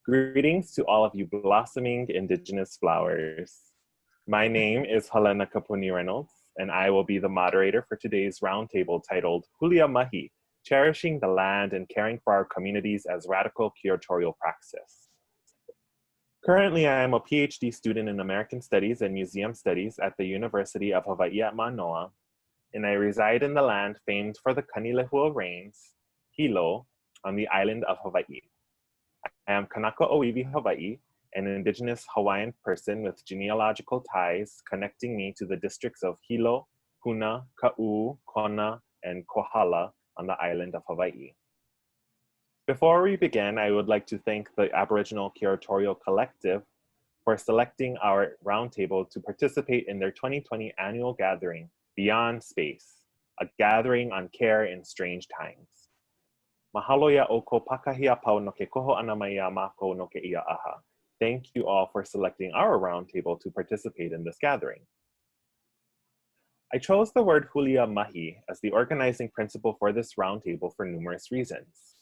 Greetings to all of you blossoming indigenous flowers. My name is Helena Kapuni Reynolds, and I will be the moderator for today's roundtable titled Huliāmahi, Cherishing the Land and Caring for Our Communities as Radical Curatorial Praxis. Currently, I am a PhD student in American Studies and Museum Studies at the University of Hawaiʻi at Manoa, and I reside in the land famed for the Kanilehua Rains, Hilo, on the island of Hawaiʻi. I am Kanaka ʻōiwi Hawaiʻi, an indigenous Hawaiian person with genealogical ties connecting me to the districts of Hilo, Puna, Ka'u, Kona, and Kohala on the island of Hawaiʻi. Before we begin, I would like to thank the Aboriginal Curatorial Collective for selecting our roundtable to participate in their 2020 annual gathering, Beyond Space, a gathering on care in strange times. Mahalo ya oko pakahia pau no ke koho ana mai a mako no ke ia aha. Thank you all for selecting our roundtable to participate in this gathering. I chose the word Huliāmahi as the organizing principle for this roundtable for numerous reasons.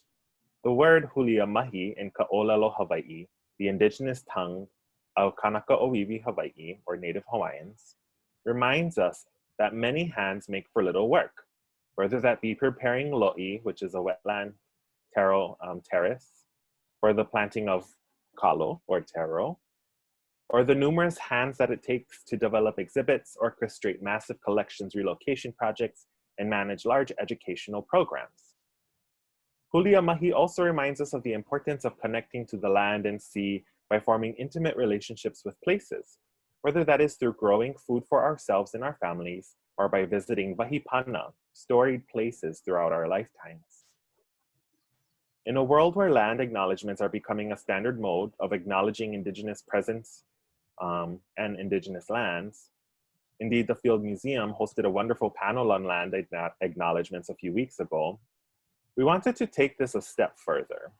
The word Huliāmahi in ʻōlelo Hawaiʻi, the indigenous tongue of Kanaka ʻōiwi Hawaiʻi, or Native Hawaiians, reminds us that many hands make for little work, whether that be preparing loʻi, which is a wetland terrace, for the planting of kalo, or taro, or the numerous hands that it takes to develop exhibits, orchestrate massive collections, relocation projects, and manage large educational programs. Huliāmahi also reminds us of the importance of connecting to the land and sea by forming intimate relationships with places, whether that is through growing food for ourselves and our families, or by visiting wahi pana, storied places throughout our lifetimes. In a world where land acknowledgements are becoming a standard mode of acknowledging indigenous presence and indigenous lands, indeed the Field Museum hosted a wonderful panel on land acknowledgements a few weeks ago, we wanted to take this a step further.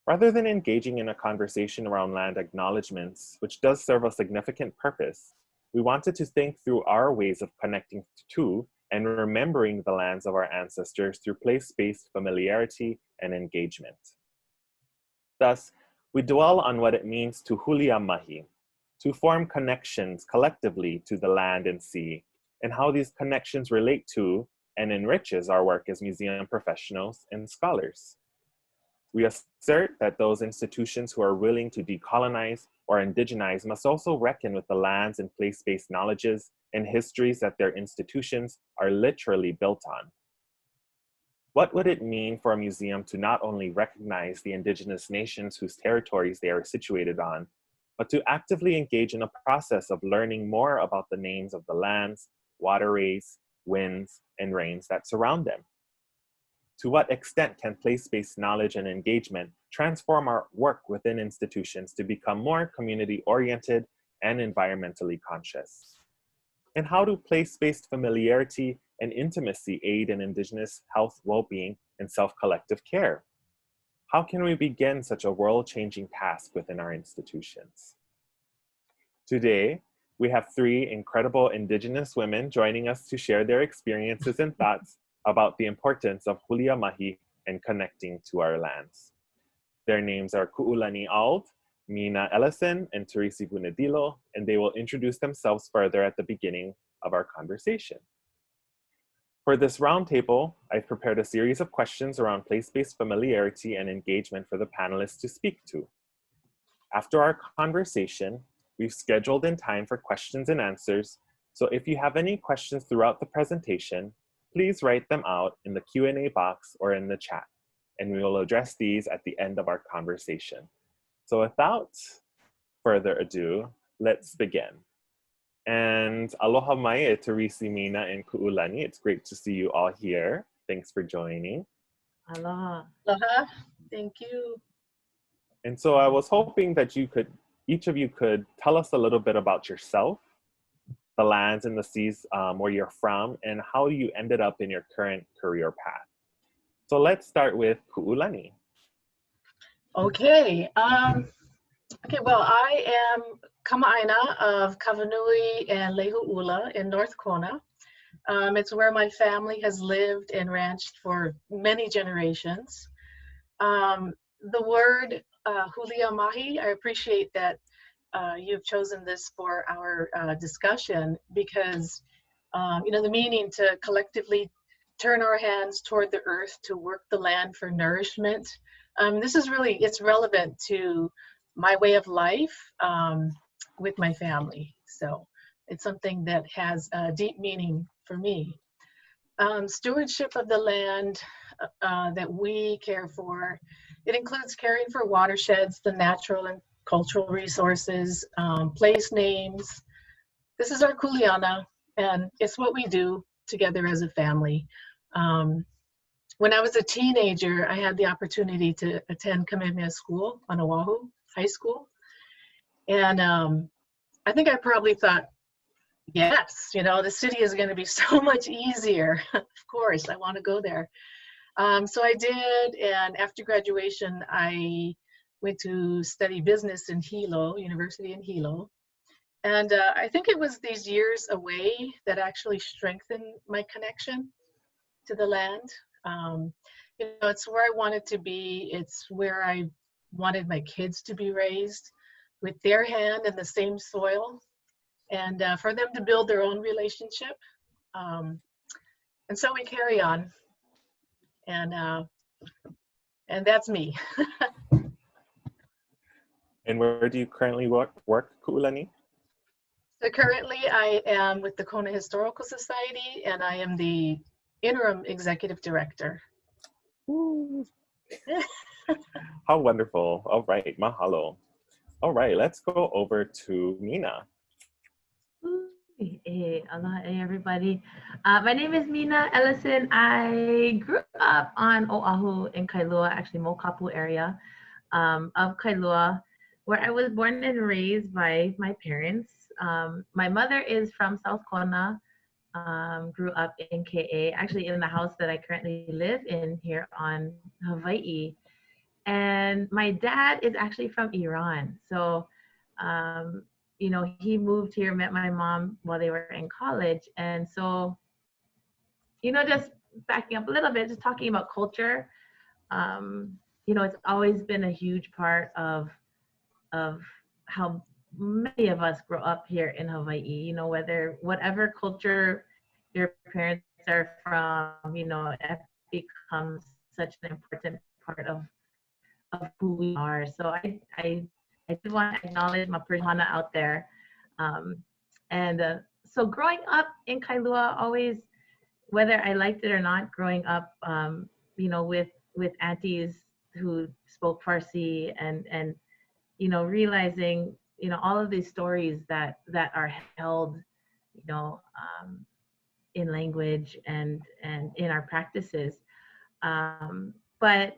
Rather than engaging in a conversation around land acknowledgements, which does serve a significant purpose, we wanted to think through our ways of connecting to and remembering the lands of our ancestors through place-based familiarity and engagement. Thus, we dwell on what it means to Huliāmahi, to form connections collectively to the land and sea, and how these connections relate to and enriches our work as museum professionals and scholars. We assert that those institutions who are willing to decolonize or indigenize must also reckon with the lands and place-based knowledges and histories that their institutions are literally built on. What would it mean for a museum to not only recognize the indigenous nations whose territories they are situated on, but to actively engage in a process of learning more about the names of the lands, waterways, winds, and rains that surround them? To what extent can place-based knowledge and engagement transform our work within institutions to become more community-oriented and environmentally conscious? And how do place-based familiarity and intimacy aid in indigenous health, well-being, and self-collective care? How can we begin such a world-changing task within our institutions? Today, we have three incredible indigenous women joining us to share their experiences and thoughts about the importance of Huliāmahi and connecting to our lands. Their names are Ku'ulani Ald, Mina Ellison, and Teresi Bunadilo, and they will introduce themselves further at the beginning of our conversation. For this roundtable, I've prepared a series of questions around place-based familiarity and engagement for the panelists to speak to. After our conversation, we've scheduled in time for questions and answers, so if you have any questions throughout the presentation, please write them out in the Q&A box or in the chat, and we will address these at the end of our conversation. So without further ado, let's begin. And aloha mai e Teresi, Mina, and Ku'ulani. It's great to see you all here. Thanks for joining. Aloha. Aloha. Thank you. And so I was hoping that each of you could tell us a little bit about yourself, the lands and the seas where you're from, and how you ended up in your current career path. So let's start with Ku'ulani. Okay. Well, I am Kama'aina of Kavanui and Lehu'ula in North Kona. It's where my family has lived and ranched for many generations. The word Huliāmahi, I appreciate that you've chosen this for our discussion because, the meaning to collectively turn our hands toward the earth to work the land for nourishment. This is really, it's relevant to my way of life with my family. So it's something that has a deep meaning for me. Stewardship of the land that we care for, it includes caring for watersheds, the natural and cultural resources, place names. This is our kuleana, and it's what we do together as a family. When I was a teenager, I had the opportunity to attend Kamehameha School on Oahu, high school. And I think I probably thought, yes, the city is going to be so much easier. Of course, I want to go there. So I did, and after graduation, I went to study business in Hilo, University in Hilo. And I think it was these years away that actually strengthened my connection to the land. It's where I wanted to be. It's where I wanted my kids to be raised with their hand in the same soil, and for them to build their own relationship. And so we carry on, and that's me. And where do you currently work Ku'ulani? So currently I am with the Kona Historical Society, and I am the interim executive director. How wonderful. All right, mahalo. All right, let's go over to Mina. Hey, aloha, everybody. My name is Mina Ellison. I grew up on Oahu in Kailua, actually Mokapu area of Kailua, where I was born and raised by my parents. My mother is from South Kona, grew up in KA, actually in the house that I currently live in here on Hawaiʻi. And my dad is actually from Iran. So, he moved here, met my mom while they were in college. And so, just backing up a little bit, just talking about culture, it's always been a huge part of how many of us grow up here in Hawaii, whatever culture your parents are from, it becomes such an important part of who we are. So I did want to acknowledge my Perhana out there. So growing up in Kailua, always, whether I liked it or not, growing up, with aunties who spoke Farsi and realizing, all of these stories that are held, in language and in our practices. But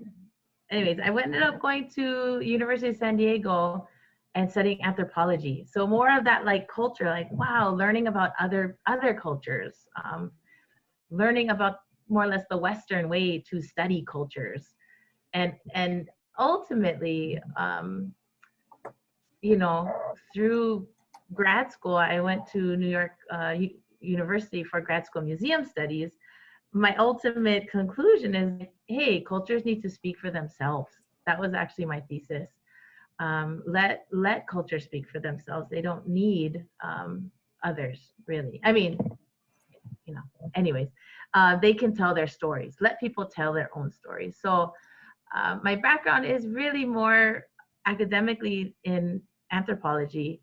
anyways, I ended up going to University of San Diego and studying anthropology. So more of that culture, wow, learning about other cultures, learning about more or less the Western way to study cultures. And ultimately, through grad school, I went to New York University for grad school museum studies. My ultimate conclusion is, hey, cultures need to speak for themselves. That was actually my thesis. Let culture speak for themselves. They don't need others, really. I mean, anyways, they can tell their stories. Let people tell their own stories. So my background is really more academically in anthropology.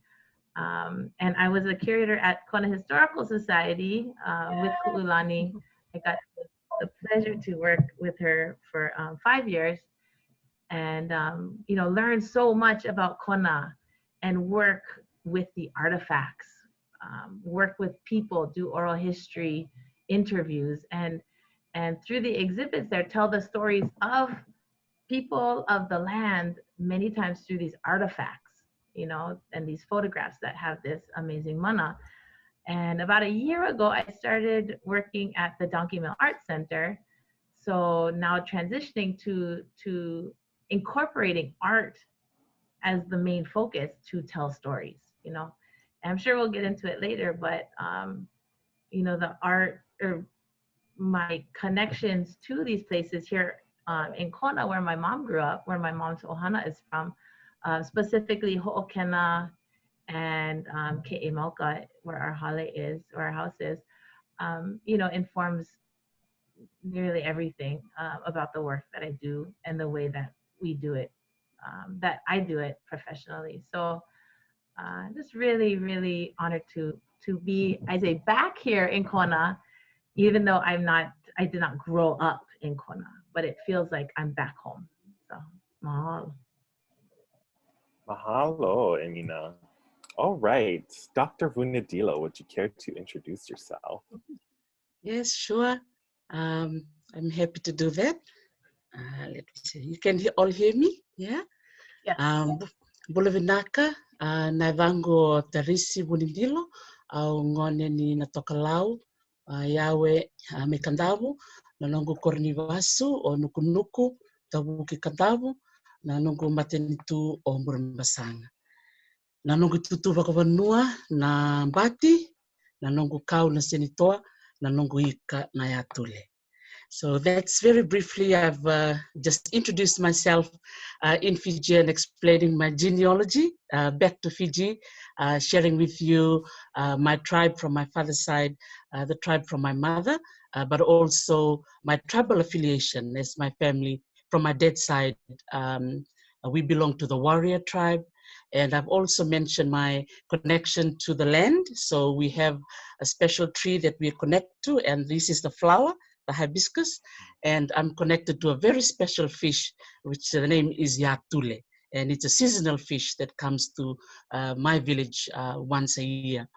And I was a curator at Kona Historical Society with Ku'ulani. I got the pleasure to work with her for 5 years and, learn so much about Kona and work with the artifacts, work with people, do oral history interviews, and through the exhibits there, tell the stories of people of the land, many times through these artifacts, and these photographs that have this amazing mana. And about a year ago, I started working at the Donkey Mill Art Center. So now transitioning to incorporating art as the main focus to tell stories, And I'm sure we'll get into it later, but, the art or my connections to these places here in Kona, where my mom grew up, where my mom's ohana is from, specifically Ho'okena and Ke'emauka, where our hale is, or our house is, you know, informs nearly everything about the work that I do and the way that we do it, that I do it professionally. So just really, really honored to be, I say, back here in Kona, even though I did not grow up in Kona, but it feels like I'm back home. So, mahalo. Mahalo, Emina. All right, Dr. Vunadilo, would you care to introduce yourself? Yes, sure. I'm happy to do that. Let me see. You can all hear me? Yeah? Yes. Bulavinaka, naivango tarisi Vunadilo, au ngone ni natoka lau, yawe me kandavu, nanongo kornivasu o nukunuku, tabuki kandavu, nanongo matenitu o murambasanga. Nanongo tutu wakavanua na mbati, nanongo kau na senitoa, nanongo ika na yatule. So that's very briefly, I've just introduced myself in Fiji and explaining my genealogy back to Fiji, sharing with you my tribe from my father's side, the tribe from my mother, but also my tribal affiliation as my family from my dad's side. We belong to the warrior tribe. And I've also mentioned my connection to the land. So we have a special tree that we connect to, and this is the flower, the hibiscus, and I'm connected to a very special fish, which the name is yatule, and it's a seasonal fish that comes to my village once a year.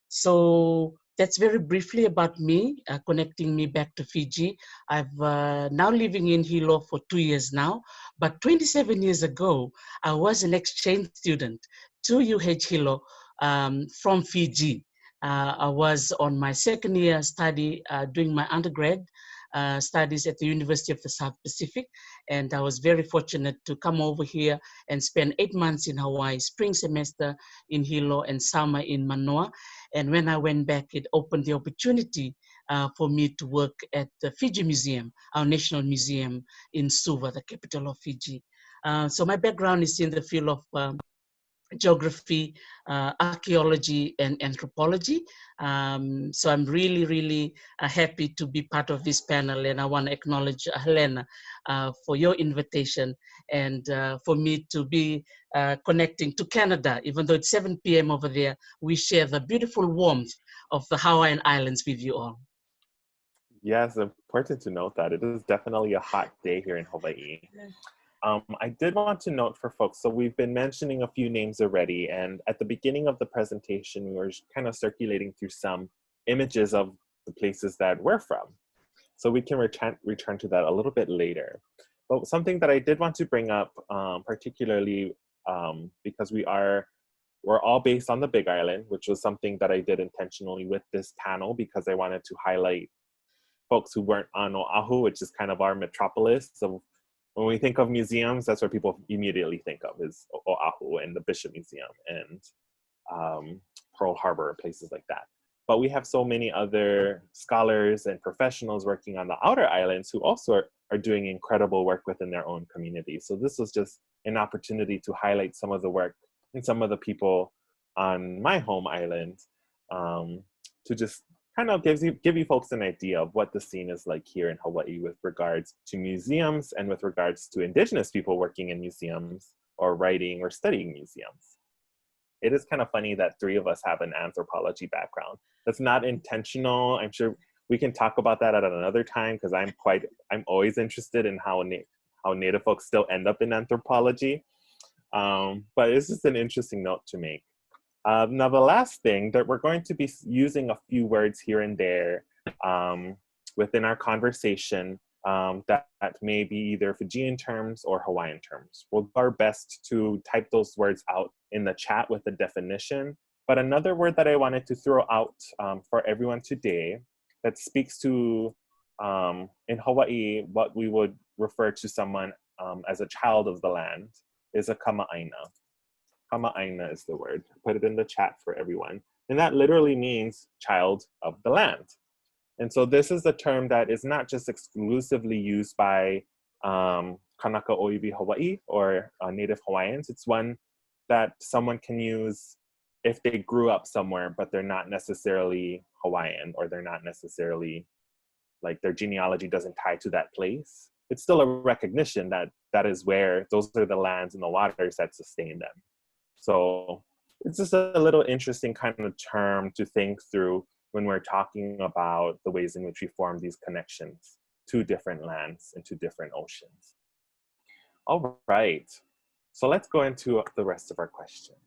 So that's very briefly about me, connecting me back to Fiji. I've now living in Hilo for 2 years now, but 27 years ago, I was an exchange student to UH Hilo from Fiji. I was on my second year study doing my undergrad studies at the University of the South Pacific, and I was very fortunate to come over here and spend 8 months in Hawaii, spring semester in Hilo and summer in Manoa. And when I went back, it opened the opportunity for me to work at the Fiji Museum, our national museum in Suva, the capital of Fiji. So my background is in the field of geography, archaeology, and anthropology. So I'm really, really happy to be part of this panel, and I want to acknowledge Helena for your invitation and for me to be connecting to Canada. Even though it's 7 p.m. over there, we share the beautiful warmth of the Hawaiian Islands with you all. Yes, important to note that it is definitely a hot day here in Hawaii. I did want to note for folks, so we've been mentioning a few names already, and at the beginning of the presentation, we were kind of circulating through some images of the places that we're from. So we can return to that a little bit later. But something that I did want to bring up, particularly because we're all based on the Big Island, which was something that I did intentionally with this panel because I wanted to highlight folks who weren't on Oahu, which is kind of our metropolis. So when we think of museums, that's what people immediately think of is Oahu and the Bishop Museum and Pearl Harbor, places like that. But we have so many other scholars and professionals working on the outer islands who also are doing incredible work within their own communities. So this was just an opportunity to highlight some of the work and some of the people on my home island to just kind of give you folks an idea of what the scene is like here in Hawaii with regards to museums and with regards to Indigenous people working in museums or writing or studying museums. It is kind of funny that 3 of us have an anthropology background. That's not intentional. I'm sure we can talk about that at another time because I'm always interested in how Native folks still end up in anthropology. But it's just an interesting note to make. Now, the last thing that we're going to be using a few words here and there within our conversation that may be either Fijian terms or Hawaiian terms. We'll do our best to type those words out in the chat with the definition. But another word that I wanted to throw out for everyone today that speaks to, in Hawaii, what we would refer to someone as a child of the land is a kama'aina. Kama'aina is the word. Put it in the chat for everyone. And that literally means child of the land. And so this is a term that is not just exclusively used by Kanaka ʻōiwi Hawaiʻi or Native Hawaiians. It's one that someone can use if they grew up somewhere, but they're not necessarily Hawaiian, or they're not necessarily, like, their genealogy doesn't tie to that place. It's still a recognition that that is where, those are the lands and the waters that sustain them. So it's just a little interesting kind of term to think through when we're talking about the ways in which we form these connections to different lands and to different oceans. All right, so let's go into the rest of our questions.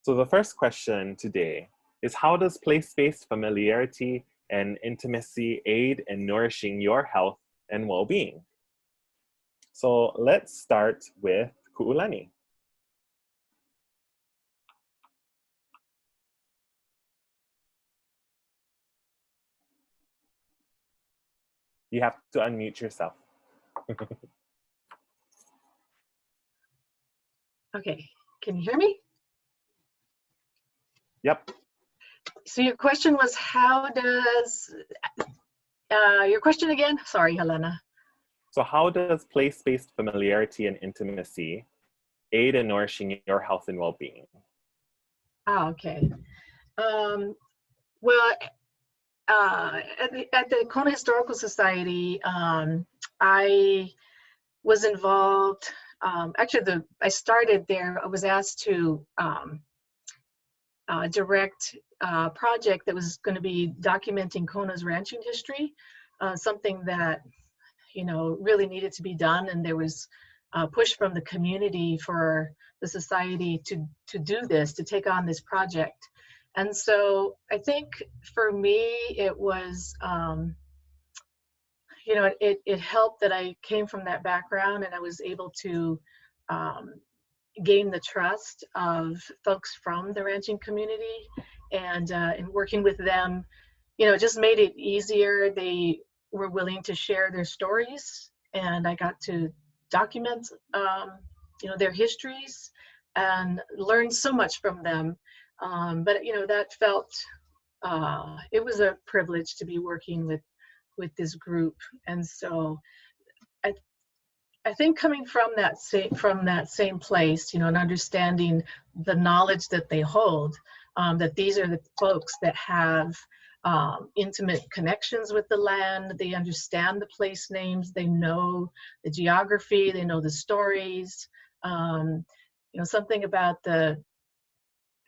So the first question today is, how does place-based familiarity and intimacy aid in nourishing your health and well-being? So let's start with Ku'ulani. You have to unmute yourself. Okay, can you hear me? Yep. So your question was, how does, your question again? Sorry, Helena. So how does place-based familiarity and intimacy aid in nourishing your health and well-being? Oh, okay. Well, at the Kona Historical Society, I was involved, actually I started there. I was asked to direct a project that was going to be documenting Kona's ranching history, something that, you know, really needed to be done, and there was a push from the community for the society to do this, to take on this project. And so I think for me, it was, you know, it helped that I came from that background, and I was able to gain the trust of folks from the ranching community, and working with them, you know, just made it easier. They were willing to share their stories, and I got to document, you know, their histories and learn so much from them. But, you know, that felt, it was a privilege to be working with this group. And so I think coming from that same place, you know, and understanding the knowledge that they hold, that these are the folks that have intimate connections with the land. They understand the place names, they know the geography, they know the stories. You know, something about the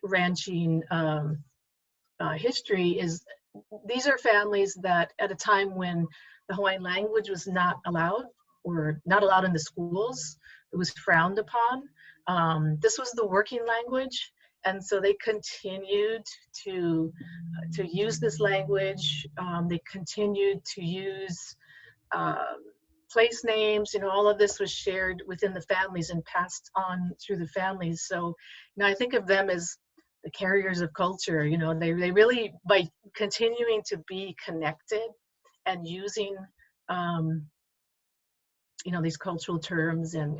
ranching history is, these are families that at a time when the Hawaiian language was not allowed, or not allowed in the schools, it was frowned upon. This was the working language, and so they continued to use this language. They continued to use place names. You know, all of this was shared within the families and passed on through the families. So, you know, I think of them as the carriers of culture. You know, they really, by continuing to be connected and using, you know, these cultural terms, and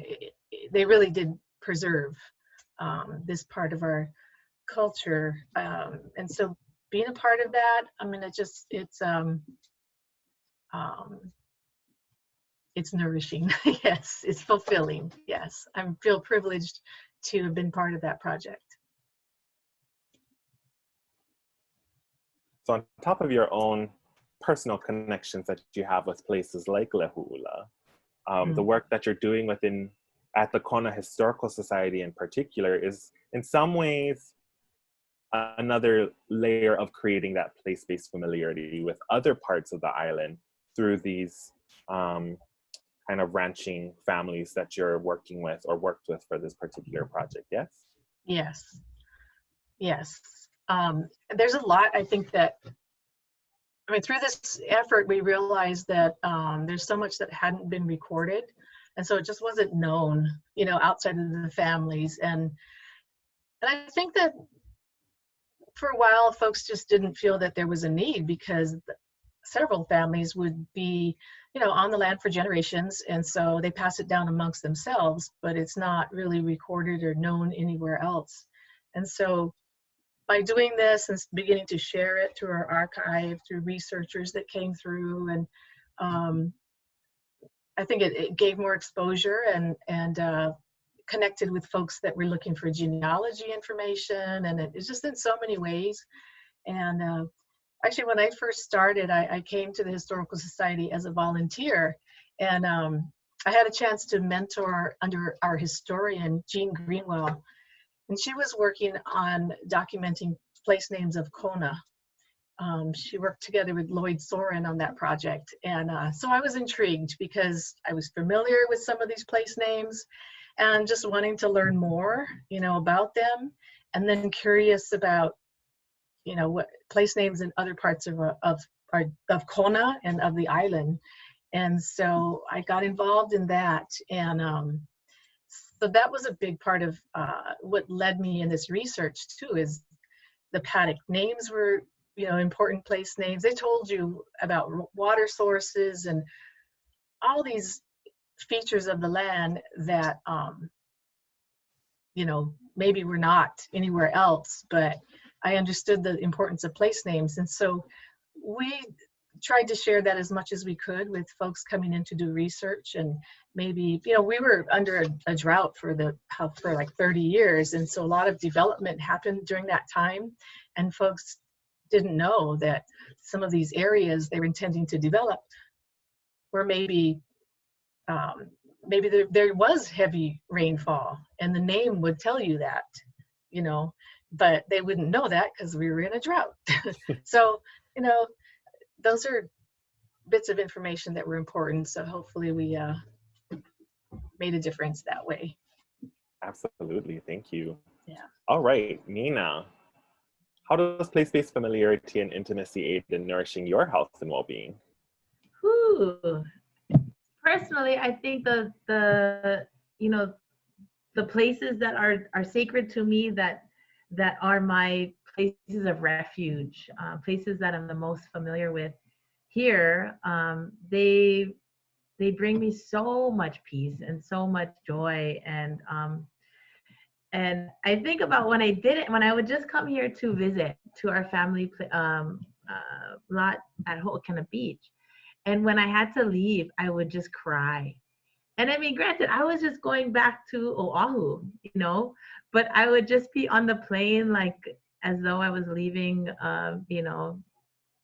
they really did preserve this part of our culture. And so being a part of that, I mean, it's nourishing. Yes, it's fulfilling. Yes, I feel privileged to have been part of that project. So on top of your own personal connections that you have with places like Lehula, the work that you're doing at the Kona Historical Society in particular is in some ways another layer of creating that place-based familiarity with other parts of the island through these kind of ranching families that you're working with or worked with for this particular project, yes? Yes, yes. There's a lot, I think, that, I mean, through this effort, we realized that there's so much that hadn't been recorded. And so it just wasn't known, you know, outside of the families. And I think that for a while, folks just didn't feel that there was a need, because several families would be, you know, on the land for generations. And so they pass it down amongst themselves, but it's not really recorded or known anywhere else. And so by doing this and beginning to share it through our archive, through researchers that came through, and I think it gave more exposure and connected with folks that were looking for genealogy information, and it's just in so many ways. And actually, when I first started, I came to the Historical Society as a volunteer, and I had a chance to mentor under our historian, Jean Greenwell, and she was working on documenting place names of Kona. She worked together with Lloyd Soren on that project, and so I was intrigued because I was familiar with some of these place names and just wanting to learn more, you know, about them, and then curious about, you know, what place names in other parts of Kona and of the island. And so I got involved in that, and so that was a big part of what led me in this research too, is the paddock names were, you know, important place names. They told you about water sources and all these features of the land that, you know, maybe were not anywhere else, but I understood the importance of place names. And so we tried to share that as much as we could with folks coming in to do research. And maybe, you know, we were under a drought for like 30 years. And so a lot of development happened during that time. And folks didn't know that some of these areas they were intending to develop were maybe there was heavy rainfall, and the name would tell you that, you know, but they wouldn't know that because we were in a drought. So, you know, those are bits of information that were important. So hopefully we made a difference that way. Absolutely, thank you. Yeah. All right, Nina, how does place-based familiarity and intimacy aid in nourishing your health and well-being? Personally, I think the you know, the places that are sacred to me, that are my places of refuge, places that I'm the most familiar with here, they bring me so much peace and so much joy. And I think about when I would just come here to visit to our family lot at Ho'okana Beach. And when I had to leave, I would just cry. And I mean, granted, I was just going back to Oahu, you know, but I would just be on the plane, like, as though I was leaving, you know.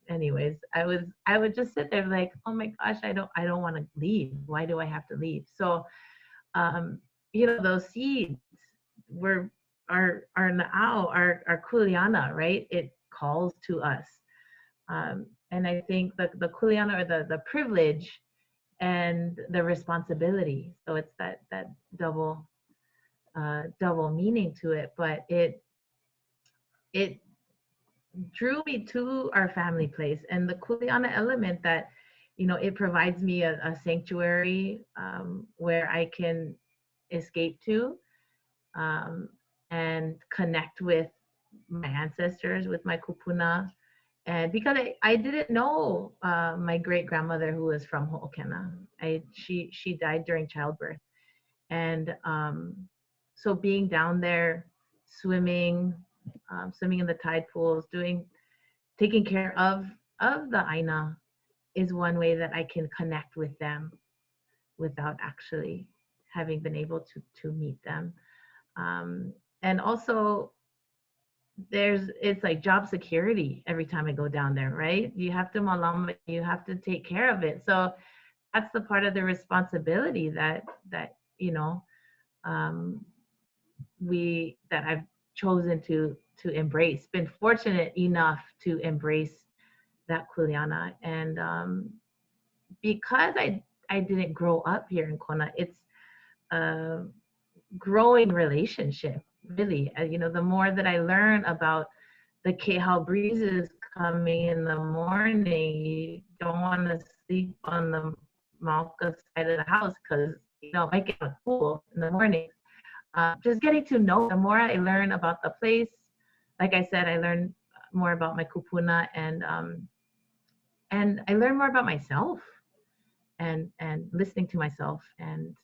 Anyways, I would just sit there like, oh my gosh, I don't want to leave. Why do I have to leave? So, you know, those seeds are na'au, our kuleana, right? It calls to us. And I think the kuleana, or the privilege and the responsibility. So it's that double meaning to it, but it drew me to our family place, and the kuleana element that, you know, it provides me a sanctuary where I can escape to and connect with my ancestors, with my kupuna. And because I didn't know my great grandmother, who was from Ho'okana, she died during childbirth, and so being down there, swimming in the tide pools, taking care of the aina, is one way that I can connect with them without actually having been able to meet them. And also, it's like job security every time I go down there, right? You have to malama, you have to take care of it. So that's the part of the responsibility that you know, that I've chosen to embrace. Been fortunate enough to embrace that kuleana, and because I didn't grow up here in Kona, it's a growing relationship, really. You know, the more that I learn about the kehau breezes coming in the morning, you don't want to sleep on the Mauka side of the house because, you know, it might get cool in the morning. Just getting to know, the more I learn about the place, like I said, I learned more about my kupuna, and I learned more about myself, and listening to myself, and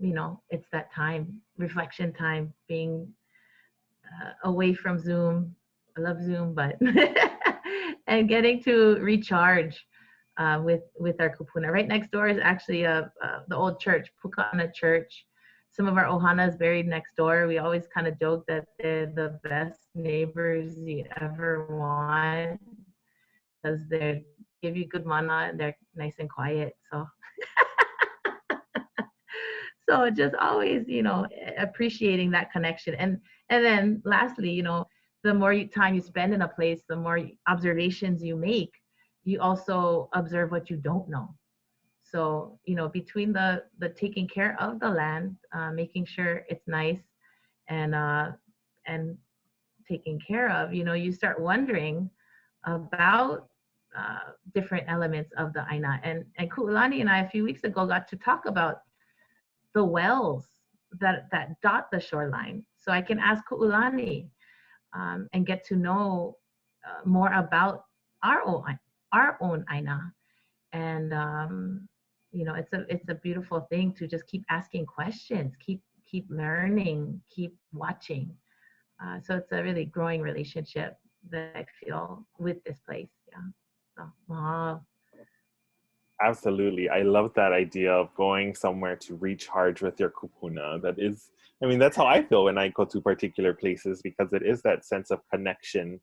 you know, it's that time, reflection time, being away from Zoom. I love Zoom, but and getting to recharge with our kupuna. Right next door is actually the old church, Pukana Church. Some of our ohanas buried next door. We always kind of joke that they're the best neighbors you ever want because they give you good mana and they're nice and quiet. So, so just always, you know, appreciating that connection. And then lastly, you know, the more time you spend in a place, the more observations you make. You also observe what you don't know. So, you know, between the taking care of the land, making sure it's nice and taken care of, you know, you start wondering about different elements of the aina. And Ku'ulani and I a few weeks ago got to talk about the wells that dot the shoreline. So I can ask Ku'ulani and get to know more about our own aina. And you know, it's a beautiful thing to just keep asking questions, keep learning, keep watching. So it's a really growing relationship that I feel with this place. Yeah. So, wow. Absolutely. I love that idea of going somewhere to recharge with your kupuna. That is, I mean, that's how I feel when I go to particular places, because it is that sense of connection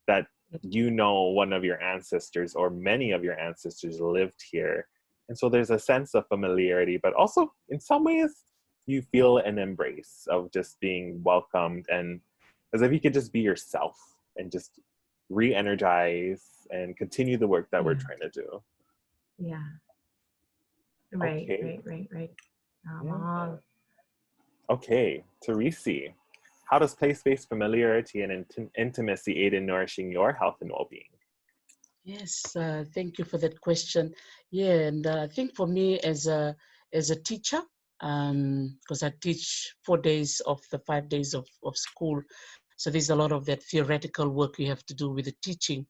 that, you know, one of your ancestors or many of your ancestors lived here. And so there's a sense of familiarity, but also in some ways you feel an embrace of just being welcomed, and as if you could just be yourself and just re-energize and continue the work that we're trying to do. Yeah. Right, Okay. right. Yeah. Okay, Teresi, how does place-based familiarity and intimacy aid in nourishing your health and well-being? Yes, thank you for that question. Yeah, and I think for me as a teacher, because I teach 4 days of the 5 days of school, so there's a lot of that theoretical work you have to do with the teaching.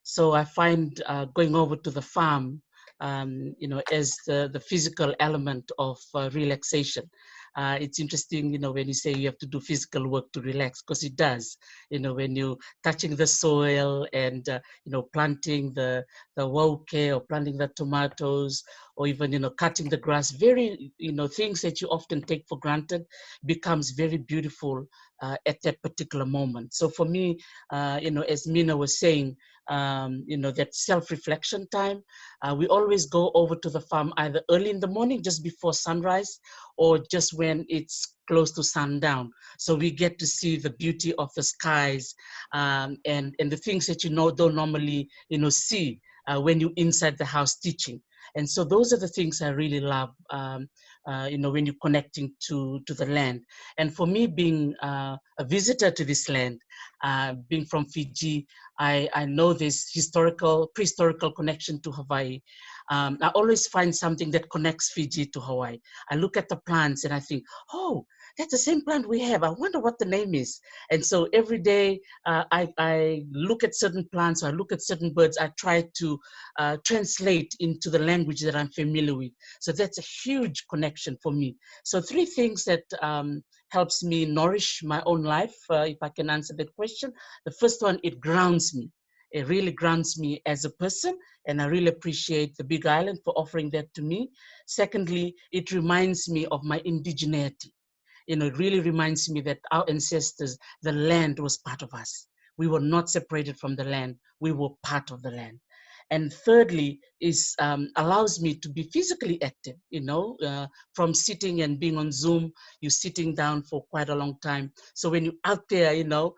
So I find going over to the farm, you know, as the physical element of relaxation. It's interesting, you know, when you say you have to do physical work to relax, because it does. You know, when you're touching the soil and you know, planting the woke or planting the tomatoes, or even, you know, cutting the grass, very, you know, things that you often take for granted becomes very beautiful at that particular moment. So for me, you know, as Mina was saying, you know, that self-reflection time, we always go over to the farm either early in the morning, just before sunrise, or just when it's close to sundown. So we get to see the beauty of the skies and the things that you know don't normally, you know, see when you're inside the house teaching. And so those are the things I really love, you know, when you're connecting to the land. And for me, being a visitor to this land, being from Fiji, I know this prehistorical connection to Hawaii. I always find something that connects Fiji to Hawaii. I look at the plants and I think, oh, that's the same plant we have. I wonder what the name is. And so every day I look at certain plants, or I look at certain birds, I try to translate into the language that I'm familiar with. So that's a huge connection for me. So 3 things that helps me nourish my own life, if I can answer that question. The first one, it grounds me. It really grounds me as a person, and I really appreciate the Big Island for offering that to me. Secondly, it reminds me of my indigeneity. You know, it really reminds me that our ancestors, the land was part of us. We were not separated from the land. We were part of the land. And thirdly, is allows me to be physically active, you know, from sitting and being on Zoom, you're sitting down for quite a long time. So when you're out there, you know,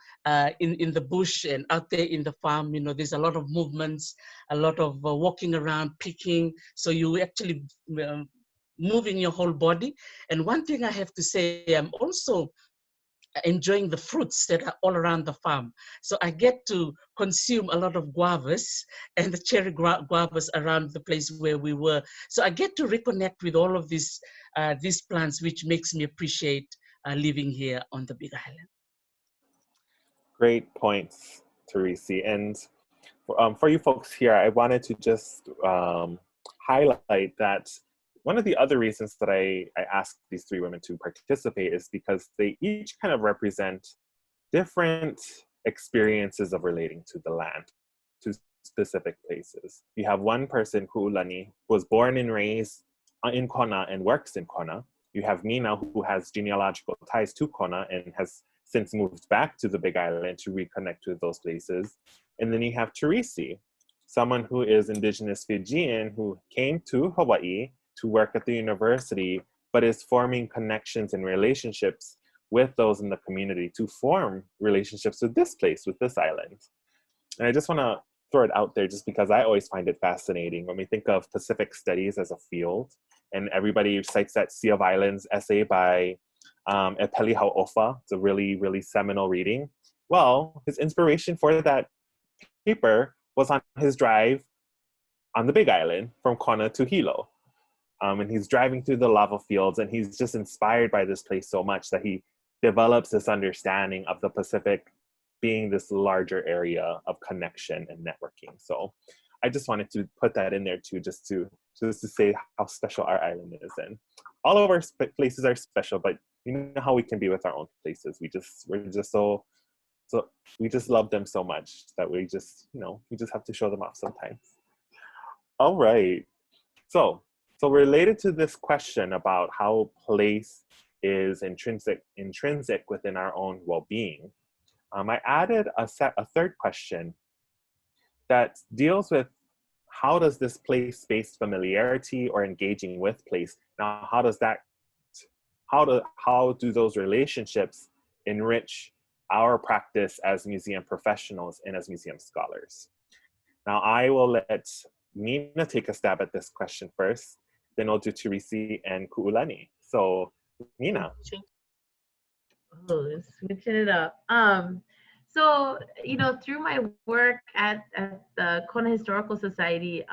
in the bush and out there in the farm, you know, there's a lot of movements, a lot of walking around, picking. So you actually moving your whole body. And one thing I have to say, I'm also enjoying the fruits that are all around the farm. So I get to consume a lot of guavas and the cherry guavas around the place where we were. So I get to reconnect with all of these plants, which makes me appreciate living here on the Big Island. Great points, Teresi. And for you folks here, I wanted to just highlight that one of the other reasons that I asked these three women to participate is because they each kind of represent different experiences of relating to the land, to specific places. You have one person, Ku'ulani, who was born and raised in Kona and works in Kona. You have Mina, who has genealogical ties to Kona and has since moved back to the Big Island to reconnect with those places. And then you have Cherishing, someone who is Indigenous Fijian who came to Hawaii to work at the university, but is forming connections and relationships with those in the community to form relationships with this place, with this island. And I just want to throw it out there just because I always find it fascinating when we think of Pacific studies as a field, and everybody cites that Sea of Islands essay by Epeli Hau'ofa. It's a really, really seminal reading. Well, his inspiration for that paper was on his drive on the Big Island from Kona to Hilo. And he's driving through the lava fields, and he's just inspired by this place so much that he develops this understanding of the Pacific being this larger area of connection and networking. So I just wanted to put that in there too, just to say how special our island is. And all of our places are special, but you know how we can be with our own places. We just love them so much that we just have to show them off sometimes. All right. So related to this question about how place is intrinsic within our own well-being, I added a third question that deals with how does this place-based familiarity or engaging with place, now how do those relationships enrich our practice as museum professionals and as museum scholars? Now I will let Mina take a stab at this question first, then I'll do Cherishing and Ku'ulani. So Mina. Oh, switching it up. So, through my work at the Kona Historical Society,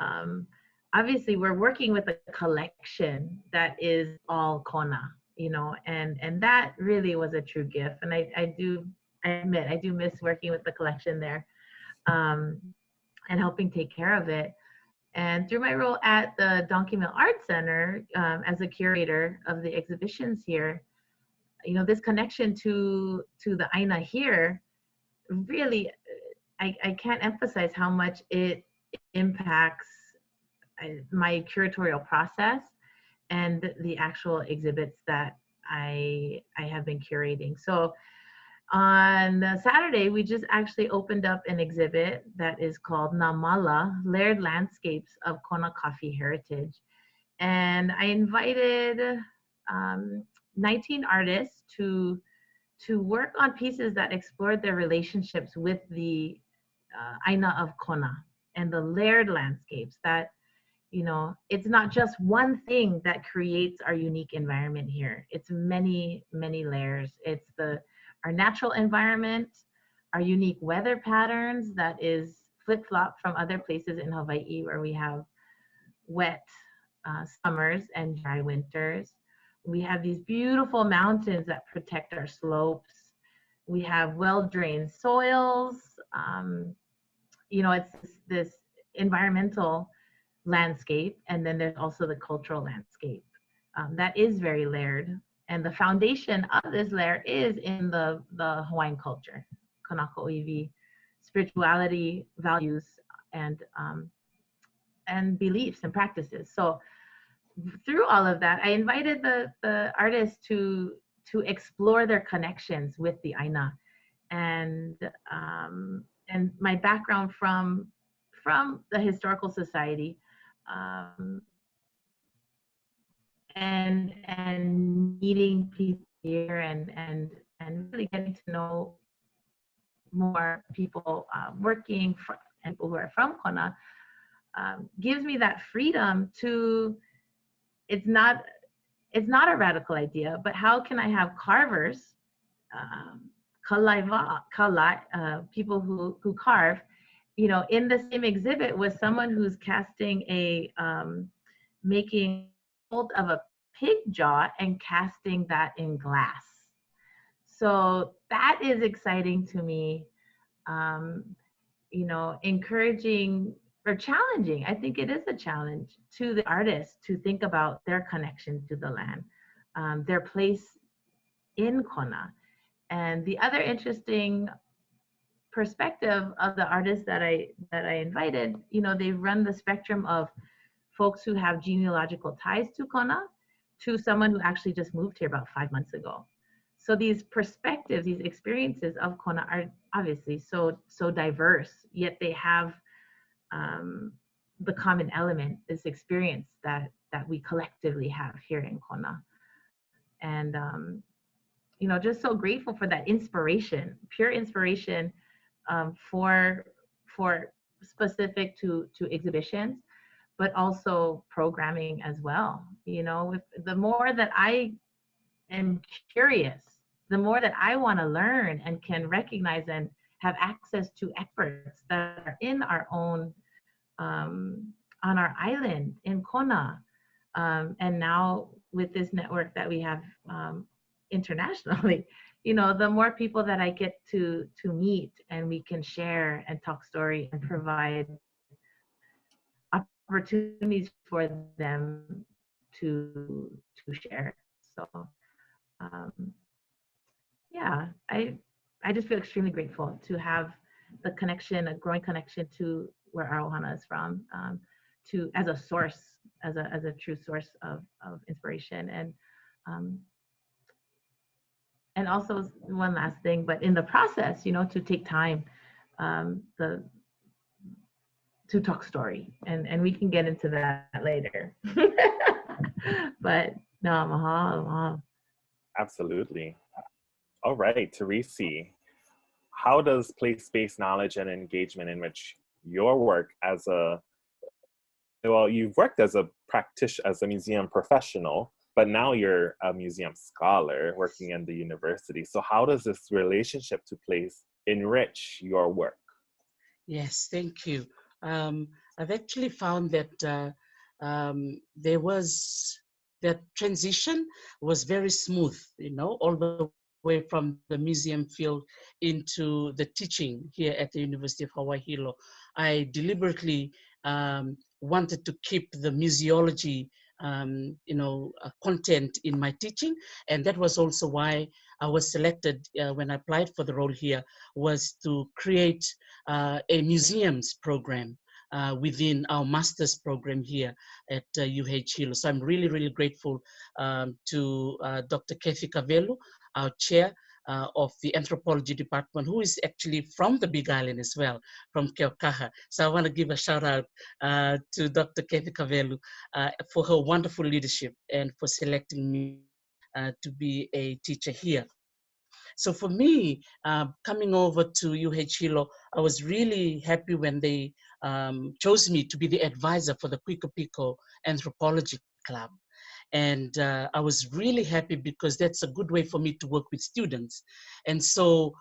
obviously we're working with a collection that is all Kona, and that really was a true gift. And I admit, I do miss working with the collection there, and helping take care of it. And through my role at the Donkey Mill Art Center, as a curator of the exhibitions here, this connection to the Aina here, really, I can't emphasize how much it impacts my curatorial process and the actual exhibits that I have been curating. So on Saturday, we just actually opened up an exhibit that is called Namala, Layered Landscapes of Kona Coffee Heritage. And I invited 19 artists to work on pieces that explored their relationships with the Aina of Kona and the layered landscapes that, it's not just one thing that creates our unique environment here. It's many, many layers. It's our natural environment, our unique weather patterns that is flip-flop from other places in Hawaii where we have wet summers and dry winters. We have these beautiful mountains that protect our slopes. We have well-drained soils. It's this environmental landscape, and then there's also the cultural landscape that is very layered. And the foundation of this layer is in the Hawaiian culture, Kanaka ʻŌiwi, spirituality, values, and beliefs and practices. So through all of that, I invited the artists to explore their connections with the Aina, and my background from the Historical Society, and meeting people here and really getting to know more people working and people who are from Kona, gives me that freedom to. It's not a radical idea, but how can I have carvers, people who carve, in the same exhibit with someone who's casting making mold of a pig jaw and casting that in glass. So that is exciting to me. Encouraging or challenging. I think it is a challenge to the artists to think about their connection to the land, their place in Kona. And the other interesting perspective of the artists that I invited, you know, they run the spectrum of folks who have genealogical ties to Kona to someone who actually just moved here about 5 months ago. So these perspectives, these experiences of Kona are obviously so diverse, yet they have the common element, this experience that we collectively have here in Kona. And you know, just so grateful for that inspiration, pure inspiration, for specific to exhibitions, but also programming as well. You know, the more that I am curious, the more that I want to learn and can recognize and have access to experts that are in our own, on our island in Kona. And now with this network that we have internationally, you know, the more people that I get to meet, and we can share and talk story and provide opportunities for them to share. So yeah, I just feel extremely grateful to have the connection, a growing connection to where our ohana is from, to as a source, as a true source of inspiration. And also one last thing, but in the process, you know, to take time to talk story, and we can get into that later. But no, mahalo. Absolutely. All right, Teresi, how does place-based knowledge and engagement enrich your work as you've worked as a practitioner, as a museum professional, but now you're a museum scholar working in the university. So how does this relationship to place enrich your work? Yes, thank you. I've actually found that that transition was very smooth, you know, all the way from the museum field into the teaching here at the University of Hawaii. I deliberately wanted to keep the museology content in my teaching, and that was also why I was selected when I applied for the role here, was to create a museums program within our master's program here at UH Hilo. So I'm really, really grateful to Dr. Kathy Kavelu, our chair of the anthropology department, who is actually from the Big Island as well, from Keaukaha. So I want to give a shout out to Dr. Kathy Kavelu for her wonderful leadership and for selecting me to be a teacher here. So for me, coming over to UH Hilo, I was really happy when they chose me to be the advisor for the Kuika Piko Anthropology Club. And I was really happy because that's a good way for me to work with students. And so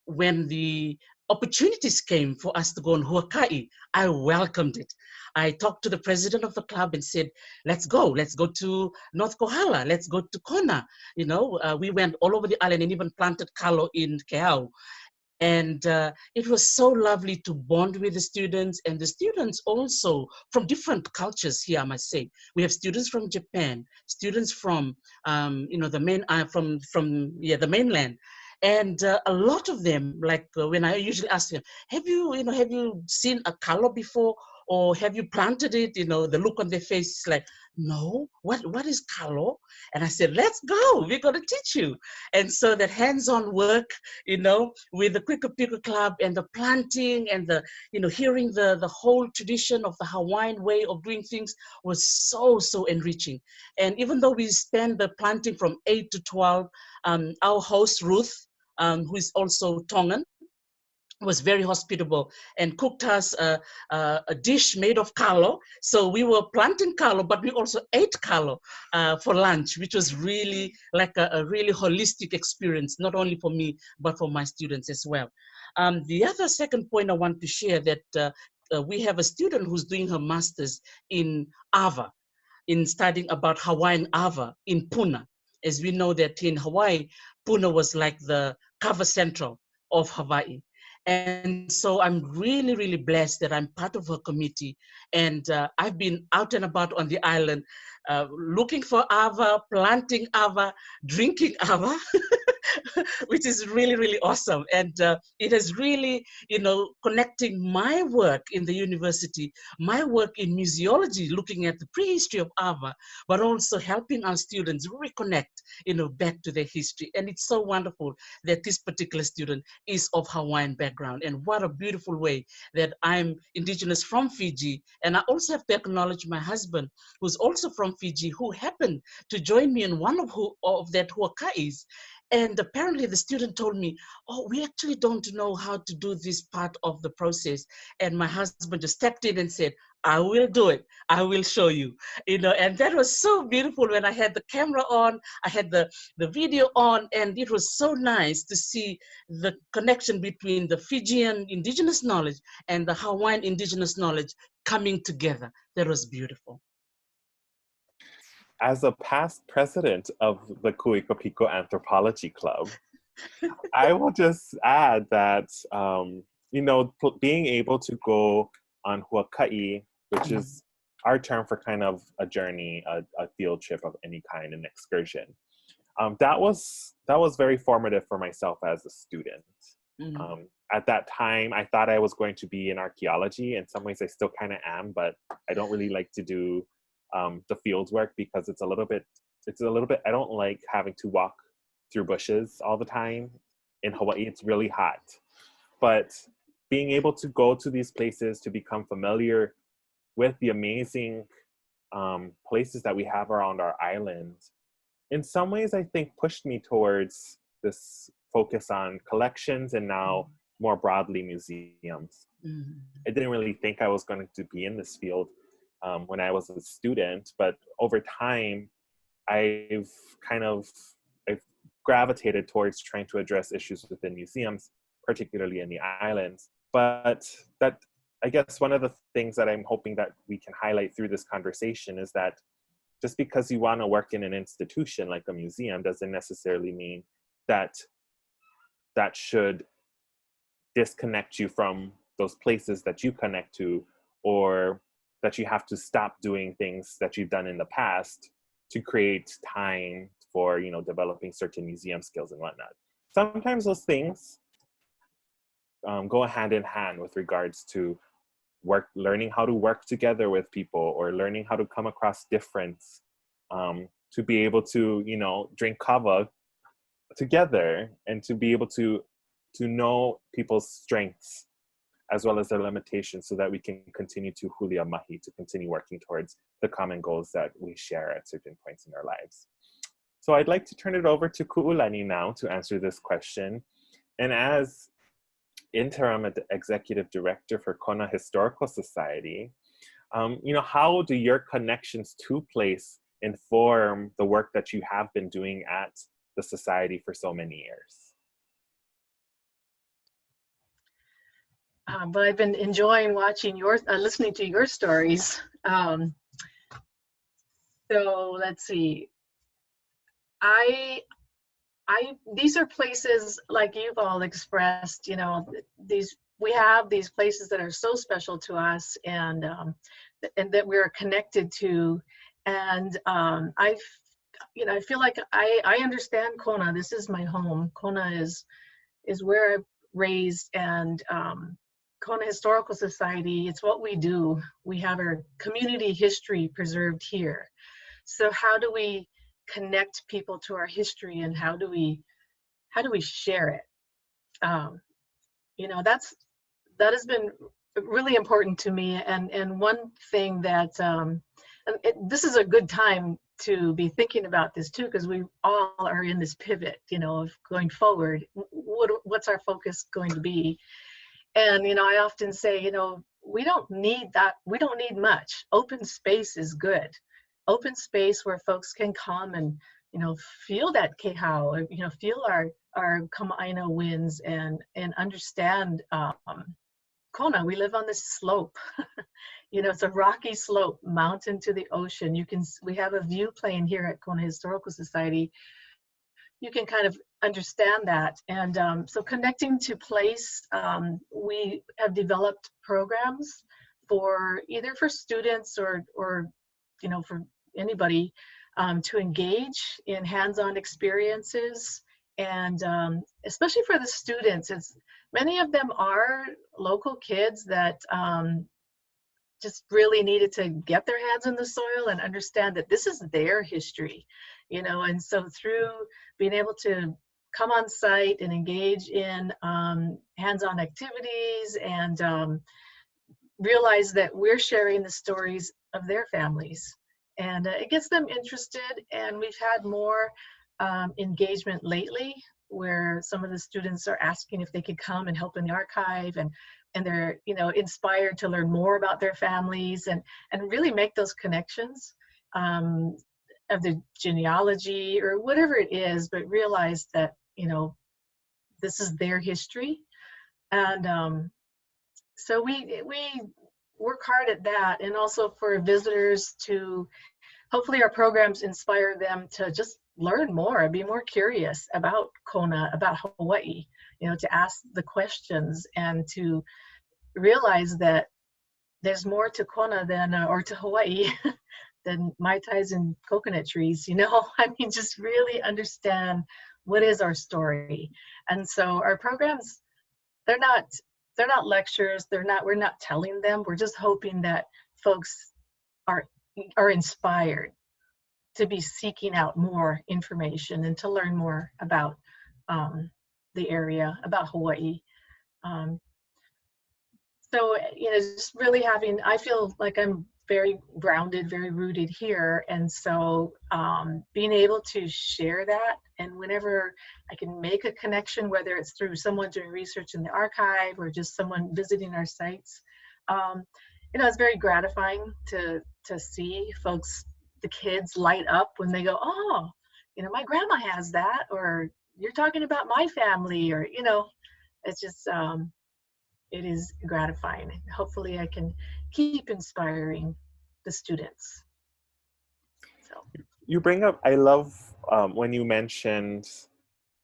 when the opportunities came for us to go on Huaka'i, I welcomed it. I talked to the president of the club and said, let's go to North Kohala, let's go to Kona. You know, we went all over the island and even planted kalo in Keau. And it was so lovely to bond with the students, and the students also from different cultures here, I must say. We have students from Japan, students from the mainland. And a lot of them, like when I usually ask them, have you seen a kalo before? Or have you planted it? You know, the look on their face is like, no, what is kalo? And I said, let's go, we're gonna teach you. And so that hands-on work, you know, with the Kuika Piko Club and the planting and the, you know, hearing the whole tradition of the Hawaiian way of doing things was so, so enriching. And even though we spent the planting from 8 to 12, our host, Ruth, who is also Tongan, was very hospitable and cooked us a dish made of kalo. So we were planting kalo, but we also ate kalo for lunch, which was really like a really holistic experience, not only for me, but for my students as well. The other second point I want to share that we have a student who's doing her master's in Ava, in studying about Hawaiian Ava in Puna. As we know that in Hawaii, Puna was like the cover central of Hawaii. And so I'm really, really blessed that I'm part of her committee. And I've been out and about on the island, looking for ava, planting ava, drinking ava, which is really, really awesome. And it has really, connecting my work in the university, my work in museology, looking at the prehistory of ava, but also helping our students reconnect, back to their history. And it's so wonderful that this particular student is of Hawaiian background. And what a beautiful way that I'm Indigenous from Fiji. And I also have to acknowledge my husband, who's also from Fiji, who happened to join me in one of that huaka'is. And apparently the student told me, oh, we actually don't know how to do this part of the process. And my husband just stepped in and said, I will do it. I will show you. And that was so beautiful when I had the camera on, I had the video on, and it was so nice to see the connection between the Fijian Indigenous knowledge and the Hawaiian Indigenous knowledge coming together. That was beautiful. As a past president of the Kuikopiko Anthropology Club, I will just add that, being able to go on huaka'i, which is our term for kind of a journey, a field trip of any kind, an excursion, that was very formative for myself as a student. At that time, I thought I was going to be in archaeology. In some ways, I still kind of am, but I don't really like to do the field work because it's a little bit, I don't like having to walk through bushes all the time. In Hawaii, it's really hot. But being able to go to these places to become familiar with the amazing places that we have around our island, in some ways, I think pushed me towards this focus on collections and now more broadly museums. I didn't really think I was going to be in this field when I was a student, but over time, I've gravitated towards trying to address issues within museums, particularly in the islands. But that, I guess one of the things that I'm hoping that we can highlight through this conversation is that just because you want to work in an institution like a museum doesn't necessarily mean that that should disconnect you from those places that you connect to, or that you have to stop doing things that you've done in the past to create time for, developing certain museum skills and whatnot. Sometimes those things go hand in hand with regards to learning how to work together with people, or learning how to come across difference, to be able to, drink kava together, and to be able to know people's strengths as well as their limitations, so that we can continue to Huliāmahi, to continue working towards the common goals that we share at certain points in our lives. So I'd like to turn it over to Ku'ulani now to answer this question. And as interim executive director for Kona Historical Society, how do your connections to place inform the work that you have been doing at the society for so many years? But I've been enjoying watching listening to your stories. So let's see. These are places, like you've all expressed, we have these places that are so special to us, and that we're connected to. And I feel like I understand Kona. This is my home. Kona is where I've raised, and Kona Historical Society, it's what we do. We have our community history preserved here. So how do we connect people to our history, and how do we share it? That has been really important to me. And one thing that this is a good time to be thinking about this too, because we all are in this pivot, of going forward. What's our focus going to be? And I often say, we don't need that. We don't need much. Open space is good. Open space where folks can come and feel that kehau, feel our kama'aina winds, and understand Kona. We live on this slope. It's a rocky slope, mountain to the ocean. We have a view plane here at Kona Historical Society. You can kind of understand that. And so connecting to place, we have developed programs for either for students or you know, for anybody to engage in hands-on experiences. And especially for the students, many of them are local kids that just really needed to get their hands in the soil and understand that this is their history, you know. And so through being able to come on site and engage in hands-on activities and realize that we're sharing the stories of their families, and it gets them interested. And we've had more engagement lately where some of the students are asking if they could come and help in the archive, and they're, you know, inspired to learn more about their families and really make those connections of the genealogy or whatever it is, but realize that, you know, this is their history. And so we work hard at that, and also for visitors to, hopefully our programs inspire them to just learn more, be more curious about Kona, about Hawaii, you know, to ask the questions and to realize that there's more to Kona than, or to Hawaii than Mai Tais and coconut trees, you know. I mean, just really understand what is our story. And so our programs, they're not lectures, we're not telling them, we're just hoping that folks are inspired to be seeking out more information and to learn more about the area, about Hawaii. So, you know, just really having, I feel like I'm very grounded, very rooted here. And so being able to share that, and whenever I can make a connection, whether it's through someone doing research in the archive or just someone visiting our sites, you know, it's very gratifying to see folks, the kids, light up when they go, oh, you know, my grandma has that, or you're talking about my family, or, you know, it's just, it is gratifying. Hopefully I can keep inspiring the students. So You bring up, I love when you mentioned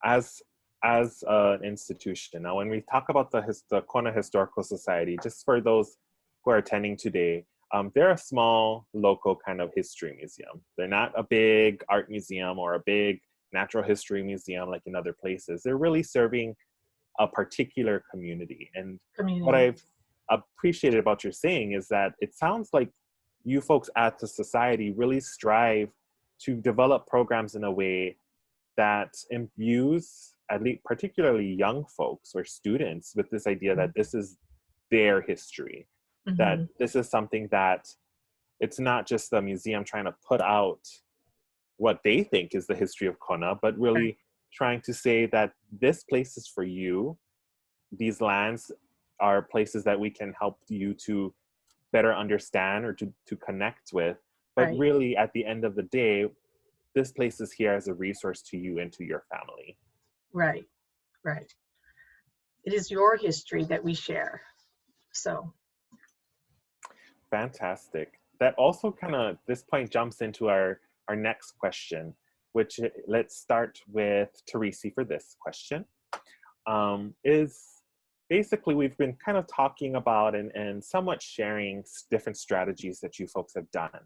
as an institution. Now, when we talk about the Kona Historical Society, just for those who are attending today, they're a small local kind of history museum. They're not a big art museum or a big natural history museum like in other places. They're really serving a particular community. And what I've appreciated about your saying is that it sounds like you folks at the society really strive to develop programs in a way that imbues, at least particularly young folks or students, with this idea that this is their history, that this is something that it's not just the museum trying to put out what they think is the history of Kona, but really trying to say that this place is for you. These lands are places that we can help you to better understand or to connect with. But really, at the end of the day, this place is here as a resource to you and to your family. Right, right. It is your history that we share. So. Fantastic. That also kind of, this point jumps into our next question, which let's start with Teresi for this question. Is basically, we've been kind of talking about and somewhat sharing different strategies that you folks have done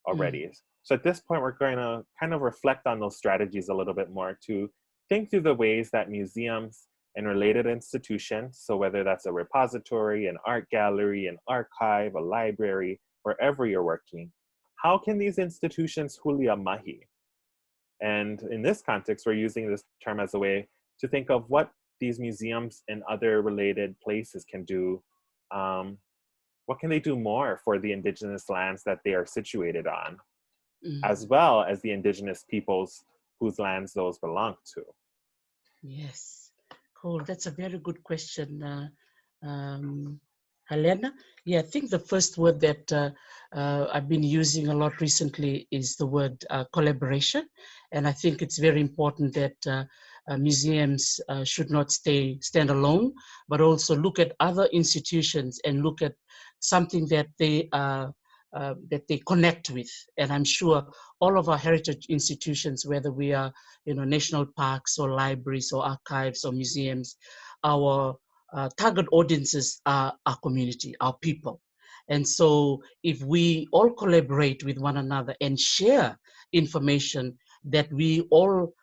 already. So at this point, we're going to kind of reflect on those strategies a little bit more to think through the ways that museums and related institutions, so whether that's a repository, an art gallery, an archive, a library, wherever you're working, how can these institutions Huliāmahi? And in this context, we're using this term as a way to think of what these museums and other related places can do. What can they do more for the indigenous lands that they are situated on, as well as the indigenous peoples whose lands those belong to? Yes, cool. That's a very good question, Helena. Yeah, I think the first word that I've been using a lot recently is the word collaboration. And I think it's very important that museums should not stand alone, but also look at other institutions and look at something that they are that they connect with. And I'm sure all of our heritage institutions, whether we are, national parks or libraries or archives or museums, our target audiences are our community, our people. And so if we all collaborate with one another and share information that we all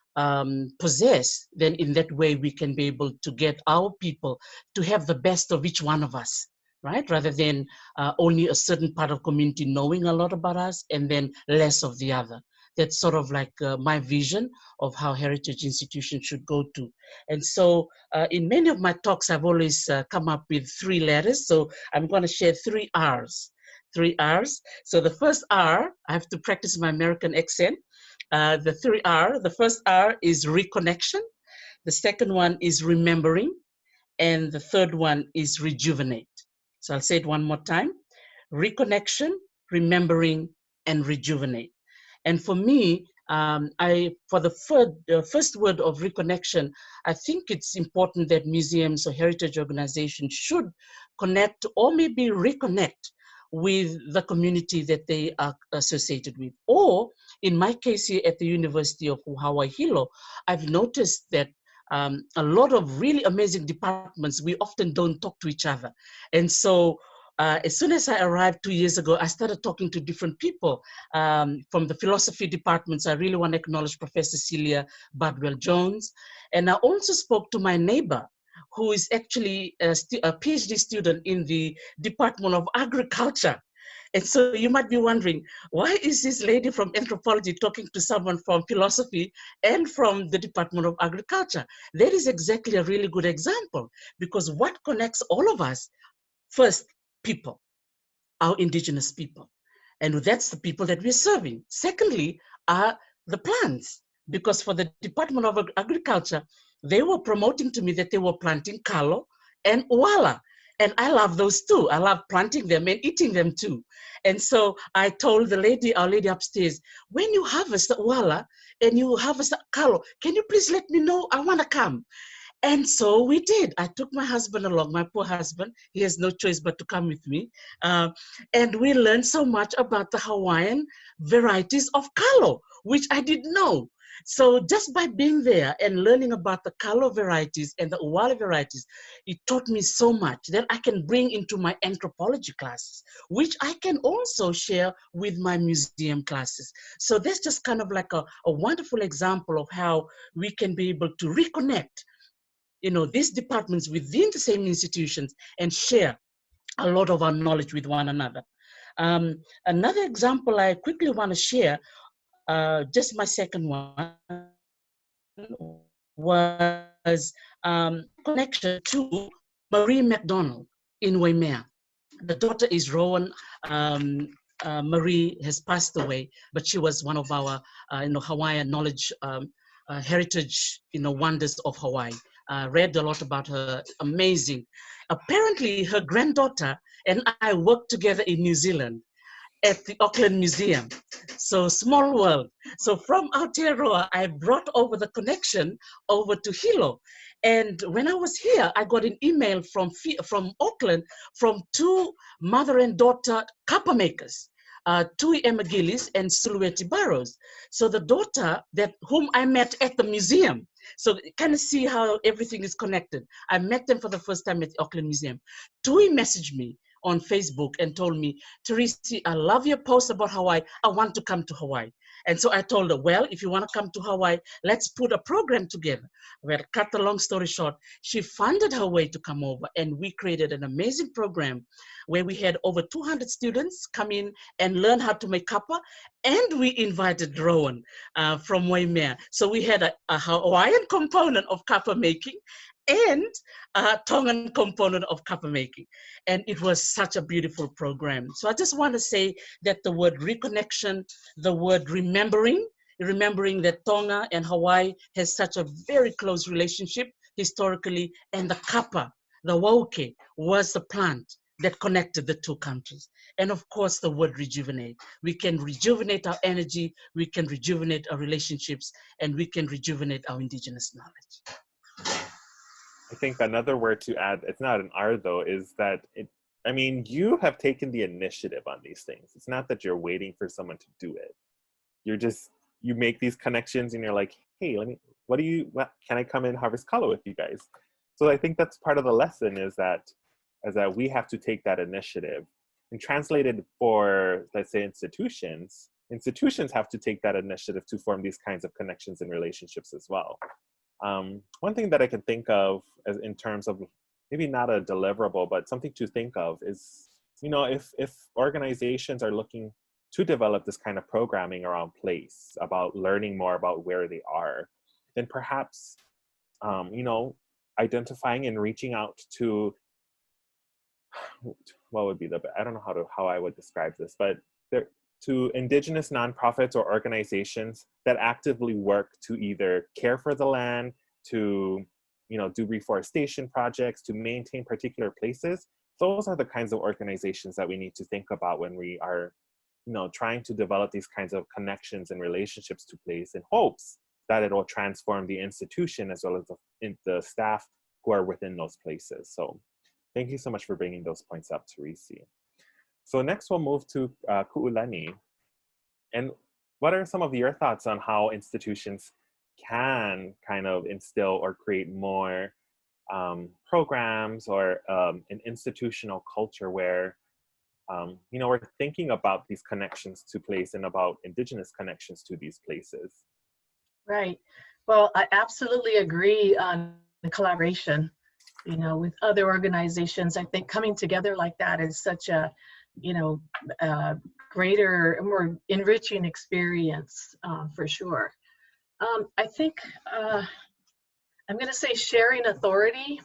possess, then in that way we can be able to get our people to have the best of each one of us, right? Rather than only a certain part of community knowing a lot about us and then less of the other. That's sort of like my vision of how heritage institutions should go to. And so in many of my talks, I've always come up with 3 letters. So I'm going to share 3 R's. 3 R's. So the first R, I have to practice my American accent. The first R is reconnection. The second one is remembering. And the third one is rejuvenate. So I'll say it one more time: reconnection, remembering, and rejuvenate. And for me, for the first word of reconnection, I think it's important that museums or heritage organizations should connect or maybe reconnect with the community that they are associated with. Or in my case here at the University of Hawaiʻi, I've noticed that a lot of really amazing departments, we often don't talk to each other. And so as soon as I arrived 2 years ago, I started talking to different people from the philosophy departments. I really want to acknowledge Professor Celia Bardwell-Jones. And I also spoke to my neighbor, who is actually a PhD student in the Department of Agriculture. And so you might be wondering, why is this lady from anthropology talking to someone from philosophy and from the Department of Agriculture? That is exactly a really good example, because what connects all of us? First, people, our indigenous people. And that's the people that we're serving. Secondly, are the plants, because for the Department of Agriculture, they were promoting to me that they were planting kalo and ʻōlelo. And I love those too. I love planting them and eating them too. And so I told our lady upstairs, when you harvest the ʻōlelo and you harvest the kalo, can you please let me know? I want to come. And so we did. I took my husband along, my poor husband. He has no choice but to come with me. And we learned so much about the Hawaiian varieties of kalo, which I didn't know. So just by being there and learning about the kalo varieties and the ʻōlelo varieties, it taught me so much that I can bring into my anthropology classes, which I can also share with my museum classes. So that's just kind of like a wonderful example of how we can be able to reconnect these departments within the same institutions and share a lot of our knowledge with one another. Another example I quickly want to share, just my second one, was connection to Marie McDonald in Waimea. The daughter is Rowan. Marie has passed away, but she was one of our Hawaiian knowledge heritage wonders of Hawaii. Read a lot about her. Amazing. Apparently, her granddaughter and I worked together in New Zealand at the Auckland Museum. So small world. So from Aotearoa, I brought over the connection over to Hilo. And when I was here, I got an email from Auckland from 2 mother and daughter kapa makers, Tui Emagilis and Sulueti Barrows. So the daughter whom I met at the museum. So kind of see how everything is connected. I met them for the first time at the Auckland Museum. Tui messaged me on Facebook and told me, Teresi, I love your post about Hawaii. I want to come to Hawaii. And so I told her, well, if you want to come to Hawaii, let's put a program together. Well, cut the long story short, she funded her way to come over, and we created an amazing program where we had over 200 students come in and learn how to make kapa, and we invited Rowan from Waimea. So we had a Hawaiian component of kapa making and a Tongan component of kapa making. And it was such a beautiful program. So I just want to say that the word reconnection, the word remembering that Tonga and Hawaii has such a very close relationship historically, and the kapa, the wauke, was the plant that connected the 2 countries. And of course, the word rejuvenate. We can rejuvenate our energy, we can rejuvenate our relationships, and we can rejuvenate our indigenous knowledge. I think another word to add, it's not an R though, is that I mean, you have taken the initiative on these things. It's not that you're waiting for someone to do it. You make these connections and you're like, hey, what can I come and harvest kalo with you guys? So I think that's part of the lesson is that we have to take that initiative and translate it for, let's say, institutions. Institutions have to take that initiative to form these kinds of connections and relationships as well. One thing that I can think of as in terms of maybe not a deliverable, but something to think of is, if organizations are looking to develop this kind of programming around place, about learning more about where they are, then perhaps, identifying and reaching out to, what would be I don't know how I would describe this, but to Indigenous nonprofits or organizations that actively work to either care for the land, to, do reforestation projects, to maintain particular places. Those are the kinds of organizations that we need to think about when we are, trying to develop these kinds of connections and relationships to place, in hopes that it will transform the institution as well as the staff who are within those places. So thank you so much for bringing those points up, Teresi. So next we'll move to Ku'ulani. And what are some of your thoughts on how institutions can kind of instill or create more programs or an institutional culture where we're thinking about these connections to place and about Indigenous connections to these places? Right. Well, I absolutely agree on the collaboration, with other organizations. I think coming together like that is such a, greater, more enriching experience for sure. I think I'm going to say sharing authority.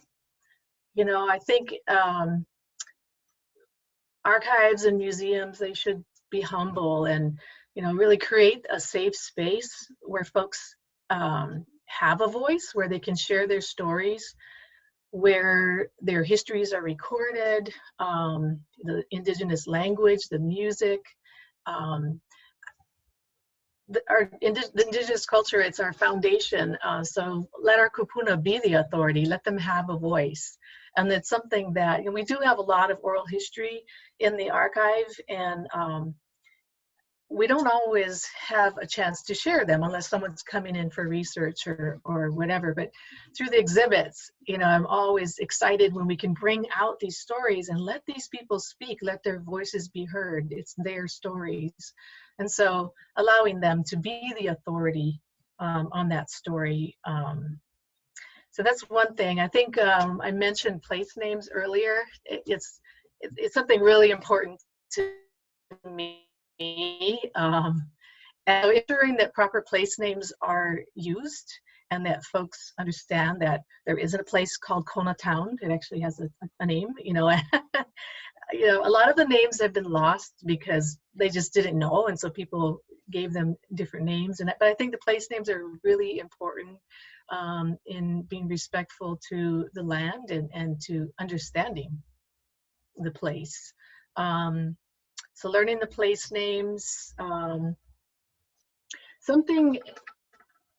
I think archives and museums, they should be humble and, really create a safe space where folks have a voice, where they can share their stories, where their histories are recorded, the Indigenous language, the music, the Indigenous culture, it's our foundation. So let our kupuna be the authority, let them have a voice. And it's something that, we do have a lot of oral history in the archive, and we don't always have a chance to share them unless someone's coming in for research or whatever. But through the exhibits, I'm always excited when we can bring out these stories and let these people speak, let their voices be heard. It's their stories. And so allowing them to be the authority on that story. So that's one thing. I think I mentioned place names earlier. It's something really important to me. And ensuring that proper place names are used and that folks understand that there isn't a place called Kona Town. It actually has a name, a lot of the names have been lost because they just didn't know, and so people gave them different names. But I think the place names are really important in being respectful to the land and to understanding the place. So learning the place names. Something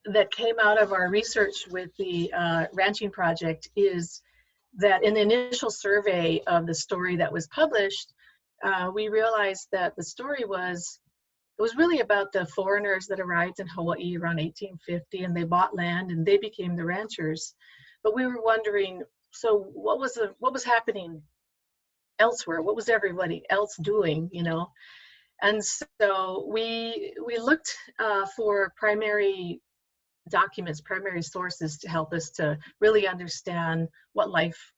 that came out of our research with the ranching project is that in the initial survey of the story that was published, we realized that the story was really about the foreigners that arrived in Hawaii around 1850, and they bought land and they became the ranchers. But we were wondering, so what was happening elsewhere? What was everybody else doing, And so we looked for primary documents, primary sources to help us to really understand what life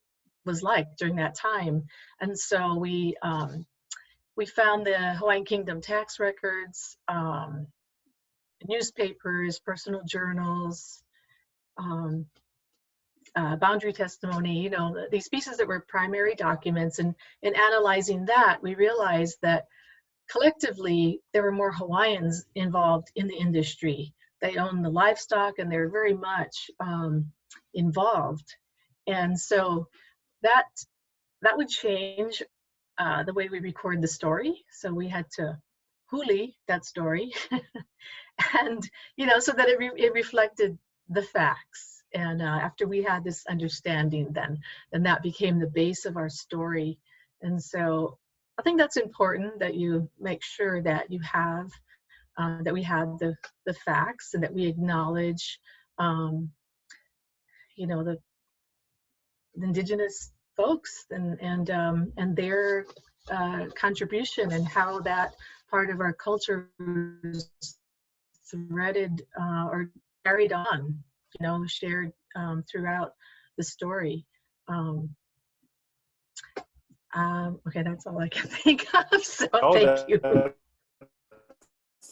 was like during that time. And so we found the Hawaiian Kingdom tax records, newspapers, personal journals, boundary testimony, these pieces that were primary documents. And in analyzing that, we realized that collectively, there were more Hawaiians involved in the industry. They own the livestock and they're very much involved. And so that would change the way we record the story. So we had to huli that story and, so that it reflected the facts. And after we had this understanding, then that became the base of our story. And so I think that's important, that you make sure that you have, that we have the facts, and that we acknowledge, you know, the Indigenous folks and their contribution, and how that part of our culture is threaded or carried on, you know, shared throughout the story. Okay, that's all I can think of. So thank you.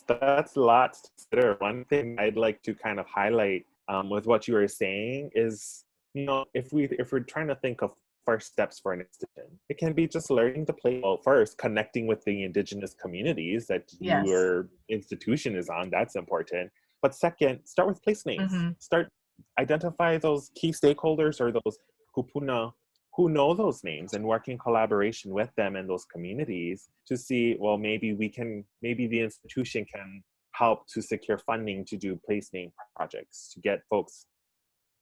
That's lots to consider. One thing I'd like to kind of highlight with what you were saying is, you know, if we're trying to think of first steps for an institution, it can be just learning to play well first, connecting with the Indigenous communities that Yes. your institution is on. That's important. But second, start with place names. Start identify those key stakeholders or those kupuna who know those names, and work in collaboration with them and those communities to see, well, maybe the institution can help to secure funding to do place name projects, to get folks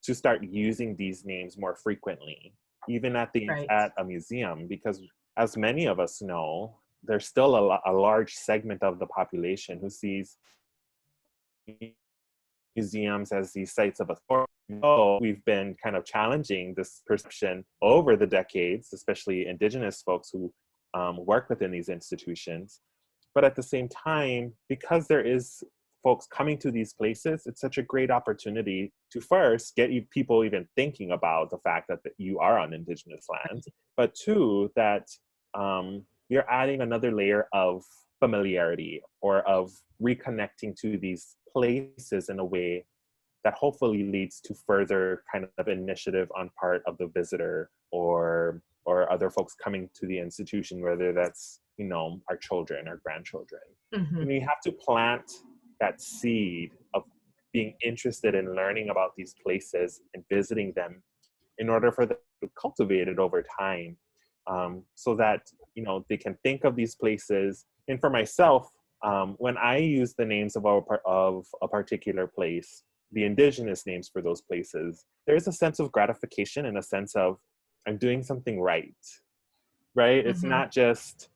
to start using these names more frequently, even at a museum, because as many of us know, there's still a large segment of the population who sees museums as these sites of authority. We've been kind of challenging this perception over the decades, especially Indigenous folks who work within these institutions. But at the same time, because there is folks coming to these places, it's such a great opportunity to first get people even thinking about the fact that you are on Indigenous lands, but two, that you're adding another layer of familiarity or of reconnecting to these places in a way that hopefully leads to further kind of initiative on part of the visitor or other folks coming to the institution, whether that's, you know, our children or grandchildren. And you have to plant that seed of being interested in learning about these places and visiting them in order for them to cultivate it over time, so that, you know, they can think of these places. And for myself, when I use the names of a particular place, the Indigenous names for those places, there's a sense of gratification and a sense of, I'm doing something right? It's not just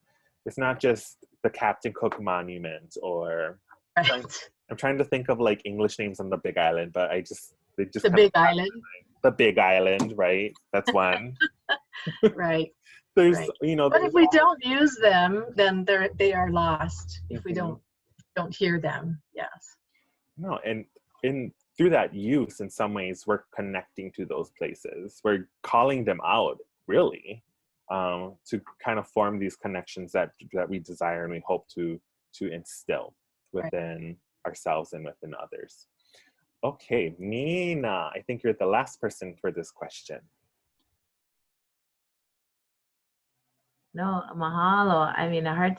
the Captain Cook Monument, or I'm trying to think of like English names on the Big Island, but the Big Island. The Big Island, right? That's one. Right. There's, right. you know, but if we don't use them, then they are lost. If we don't hear them, yes. No, and through that use, in some ways, we're connecting to those places. We're calling them out, really, to kind of form these connections that we desire and we hope to instill within ourselves and within others. Okay, Nina, I think you're the last person for this question. No, mahalo. I mean, hard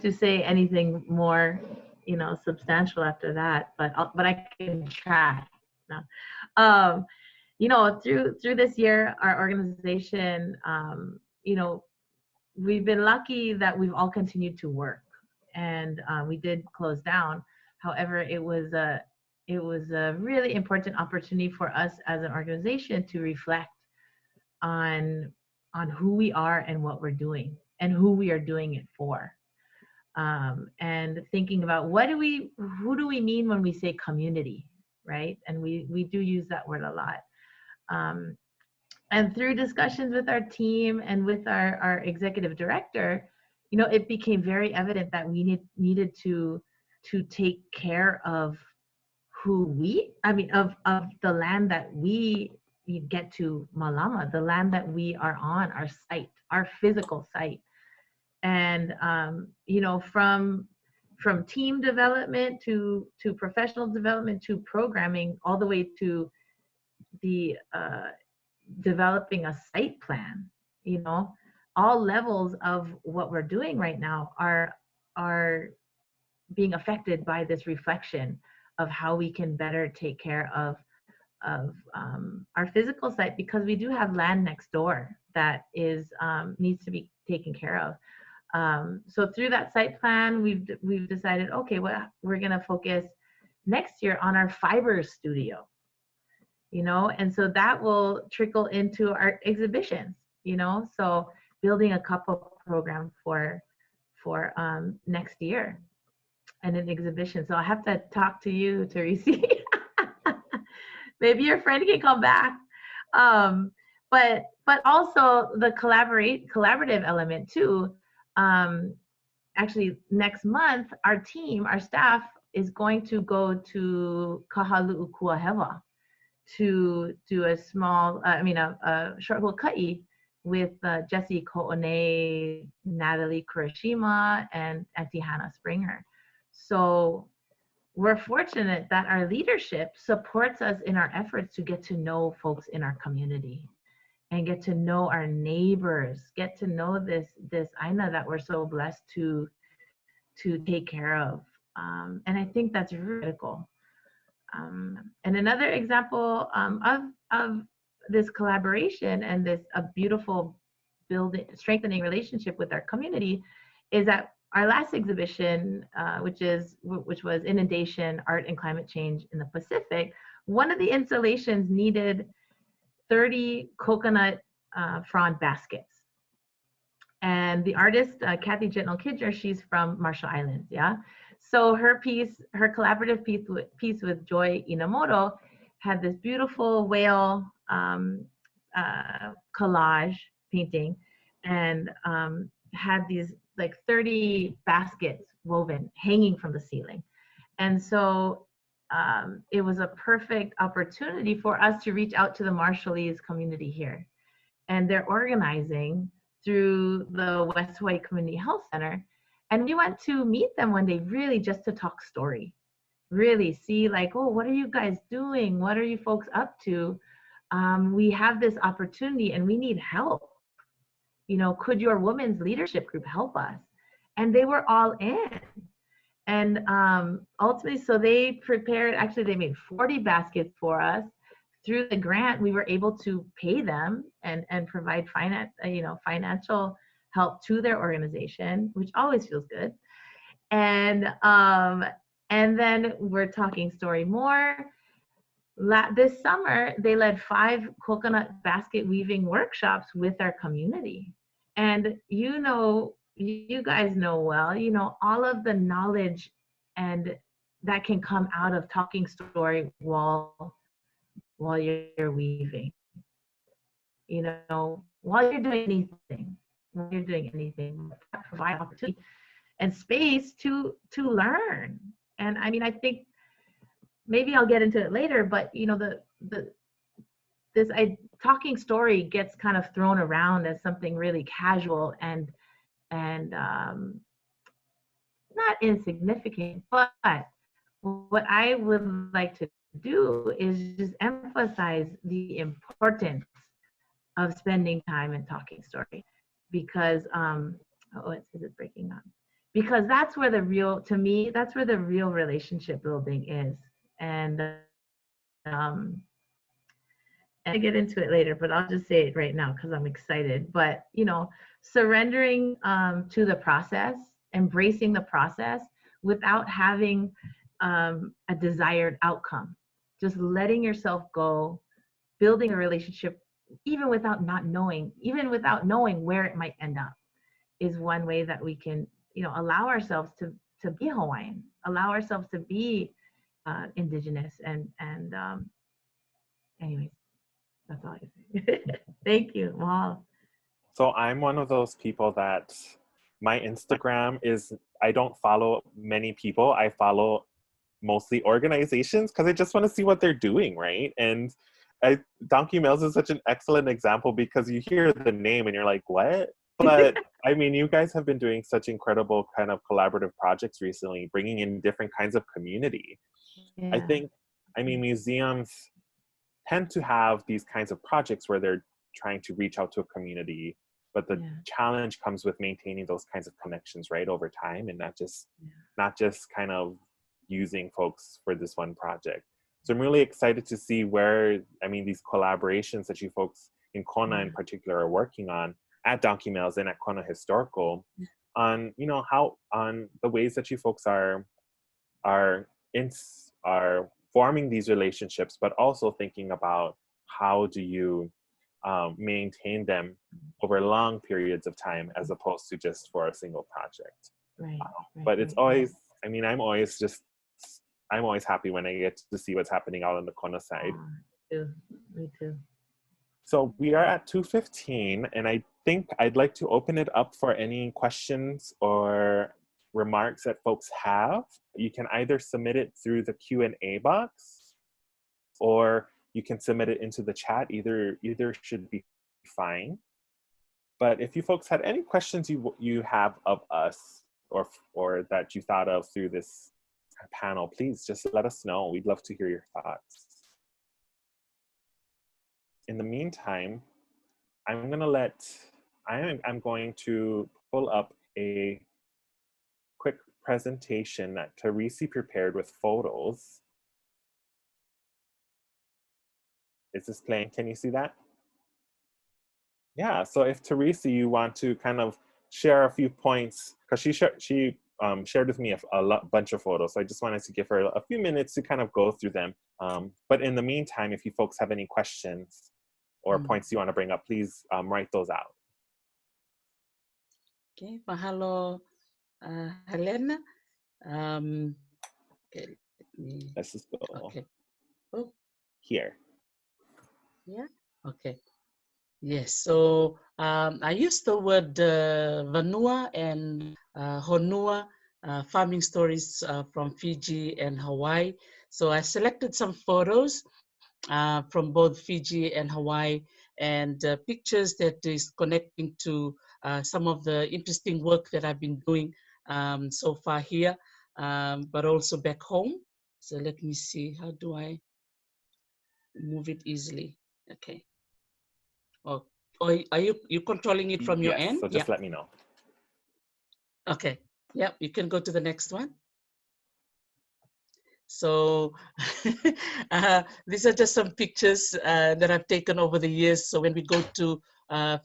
to say anything more, you know, substantial after that. But I can try. No, you know, through this year, our organization, you know, we've been lucky that we've all continued to work, and we did close down. However, it was a really important opportunity for us as an organization to reflect on who we are and what we're doing and who we are doing it for, and thinking about who do we mean when we say community, right? And we do use that word a lot. And through discussions with our team and with our executive director, you know, it became very evident that we needed to take care of of the land that we get to Malama, the land that we are on, our site, our physical site. And you know, from team development to professional development to programming, all the way to the developing a site plan, you know, all levels of what we're doing right now are being affected by this reflection of how we can better take care of our physical site, because we do have land next door that is needs to be taken care of. So through that site plan, we've decided, okay, well, we're gonna focus next year on our fiber studio, you know, and so that will trickle into our exhibitions, you know. So building a couple program for next year and an exhibition. So I'll have to talk to you, Teresi. Maybe your friend can come back. But also the collaborative element too. Actually, next month, our staff is going to go to Kahalu'ukuahewa to do a small, a short huaka'i with Jessie Ko'one, Natalie Kurashima, and Auntie Hannah Springer. So we're fortunate that our leadership supports us in our efforts to get to know folks in our community and get to know our neighbors, get to know this aina that we're so blessed to take care of. And I think that's critical. And another example of this collaboration and this beautiful strengthening relationship with our community is that our last exhibition, which was Inundation, Art and Climate Change in the Pacific, one of the installations needed 30 coconut frond baskets. And the artist, Kathy Jentnell-Kidger, she's from Marshall Islands, yeah? So her collaborative piece with Joy Inamoto had this beautiful whale collage painting and had these like 30 baskets woven hanging from the ceiling. And so it was a perfect opportunity for us to reach out to the Marshallese community here. And they're organizing through the West Hawaii Community Health Center. And we went to meet them one day, really just to talk story, really see like, oh, what are you guys doing? What are you folks up to? We have this opportunity and we need help. You know, could your women's leadership group help us? And they were all in. And ultimately, so they prepared, actually they made 40 baskets for us. Through the grant, we were able to pay them and provide financial help to their organization, which always feels good. And then we're talking story more. This summer, they led 5 coconut basket weaving workshops with our community. And you guys know well, all of the knowledge and that can come out of talking story while you're weaving, while you're doing anything, provide opportunity and space to learn. And I mean, I think maybe I'll get into it later, but this talking story gets kind of thrown around as something really casual and not insignificant, but what I would like to do is just emphasize the importance of spending time and talking story, because is it breaking up? Because that's where that's where the real relationship building is. And I get into it later, but I'll just say it right now because I'm excited. But surrendering to the process, embracing the process without having a desired outcome, just letting yourself go, building a relationship, even without knowing where it might end up, is one way that we can, allow ourselves to be Hawaiian, allow ourselves to be Indigenous, and anyways, that's all I say. Thank you, Mahalo. So I'm one of those people that my Instagram is, I don't follow many people. I follow mostly organizations because I just want to see what they're doing, right? And Donkey Mills is such an excellent example because you hear the name and you're like, what? But I mean, you guys have been doing such incredible kind of collaborative projects recently, bringing in different kinds of community. Yeah. I mean, museums tend to have these kinds of projects where they're trying to reach out to a community, but the challenge comes with maintaining those kinds of connections, right, over time, and not just kind of using folks for this one project. So I'm really excited to see where, these collaborations that you folks in Kona in particular are working on at Donkey Mills and at Kona Historical on, how, on the ways that you folks are forming these relationships, but also thinking about how do you maintain them over long periods of time as opposed to just for a single project. Right. But it's always, I mean, I'm always happy when I get to see what's happening out on the Kona side. Me too. So we are at 2:15, and I think I'd like to open it up for any questions or remarks that folks have. You can either submit it through the Q&A box, or you can submit it into the chat. Either should be fine. But if you folks had any questions you have of us, or that you thought of through this panel, please just let us know. We'd love to hear your thoughts. In the meantime, I'm going to pull up a quick presentation that Teresi prepared with photos. Is this playing? Can you see that? Yeah, so if Teresi, you want to kind of share a few points, because she shared with me a bunch of photos, so I just wanted to give her a few minutes to kind of go through them. But in the meantime, if you folks have any questions or points you want to bring up, please write those out. Okay, mahalo, Helena. Okay, Let's just go okay. Oh, here. yeah, okay. Yes, so I use the word vanua and honua, farming stories from Fiji and Hawaii. So I selected some photos from both Fiji and Hawaii, and pictures that is connecting to some of the interesting work that I've been doing so far here, but also back home. So let me see, how do I move it easily? Okay. Oh, are you controlling it from your end? Yes, so just let me know. Okay, yep, you can go to the next one. So these are just some pictures that I've taken over the years. So when we go to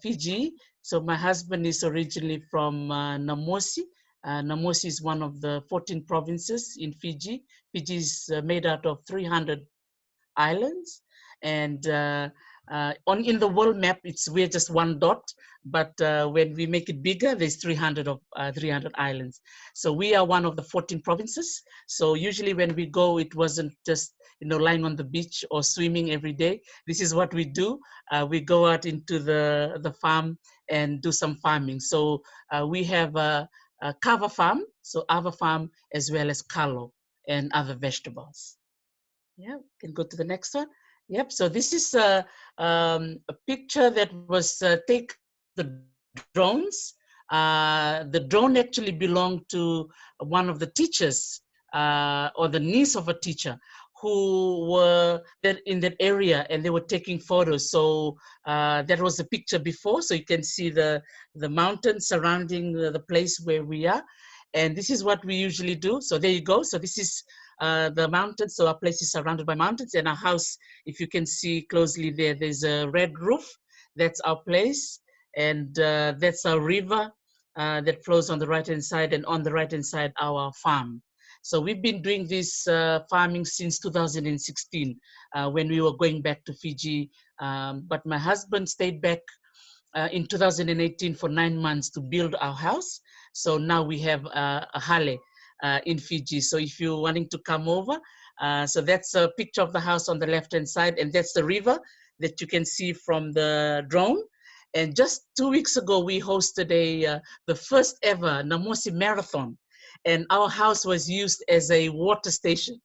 Fiji, so my husband is originally from Namosi. Namosi is one of the 14 provinces in Fiji. Fiji is made out of 300 islands, and in the world map, we're just one dot, but when we make it bigger, there's 300 islands. So we are one of the 14 provinces. So usually when we go, it wasn't just lying on the beach or swimming every day. This is what we do. We go out into the farm and do some farming. So we have a kava farm, so ava farm, as well as kalo and other vegetables. Yeah, we can go to the next one. Yep, so this is a picture that was taken the drones. The drone actually belonged to one of the teachers or the niece of a teacher who were there in that area, and they were taking photos. So that was the picture before. So you can see the mountains surrounding the place where we are. And this is what we usually do. So there you go. So this is the mountains. So our place is surrounded by mountains, and our house, if you can see closely there, there's a red roof. That's our place. And that's our river that flows on the right-hand side, and on the right-hand side, our farm. So we've been doing this farming since 2016 when we were going back to Fiji. But my husband stayed back in 2018 for 9 months to build our house. So now we have a hale in Fiji. So if you're wanting to come over, so that's a picture of the house on the left-hand side, and that's the river that you can see from the drone. And just 2 weeks ago, we hosted the first ever Namosi Marathon, and our house was used as a water station.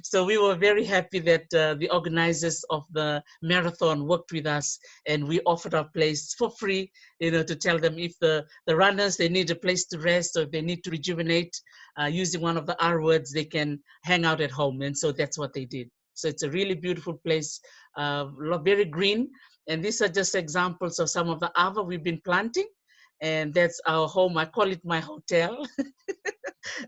So we were very happy that the organizers of the marathon worked with us, and we offered our place for free, to tell them if the runners, they need a place to rest or if they need to rejuvenate, using one of the R words, they can hang out at home. And so that's what they did. So it's a really beautiful place, very green. And these are just examples of some of the ava we've been planting. And that's our home. I call it my hotel,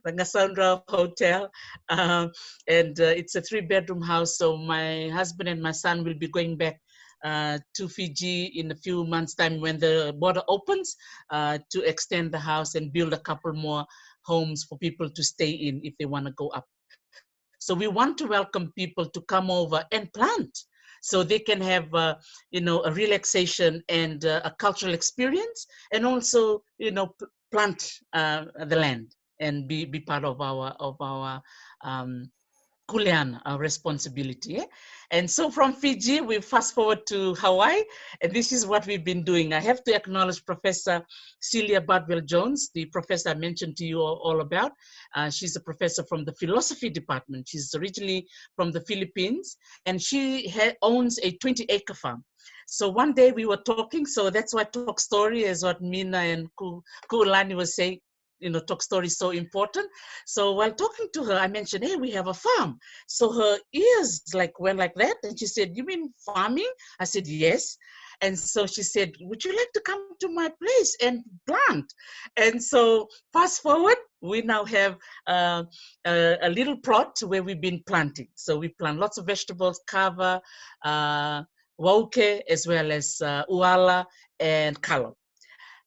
the Ngasandra Hotel. And it's a 3-bedroom house. So my husband and my son will be going back to Fiji in a few months' time when the border opens to extend the house and build a couple more homes for people to stay in if they want to go up. So we want to welcome people to come over and plant. so they can have, you know, a relaxation and a cultural experience, and also, you know, plant the land and be part of our kuleana, our responsibility. Eh? And so from Fiji, we fast forward to Hawaii, and this is what we've been doing. I have to acknowledge Professor Celia Bardwell-Jones, the professor I mentioned to you all about. She's a professor from the philosophy department. She's originally from the Philippines, and she owns a 20-acre farm. So one day we were talking, so that's why talk story is what Mina and Kuulani was saying. You know, talk story is so important. So while talking to her, I mentioned, hey, we have a farm. So her ears like went like that. And she said, you mean farming? I said, yes. And so she said, would you like to come to my place and plant? And so fast forward, we now have a little plot where we've been planting. So we plant lots of vegetables, kava, wauke, as well as uala and kalo.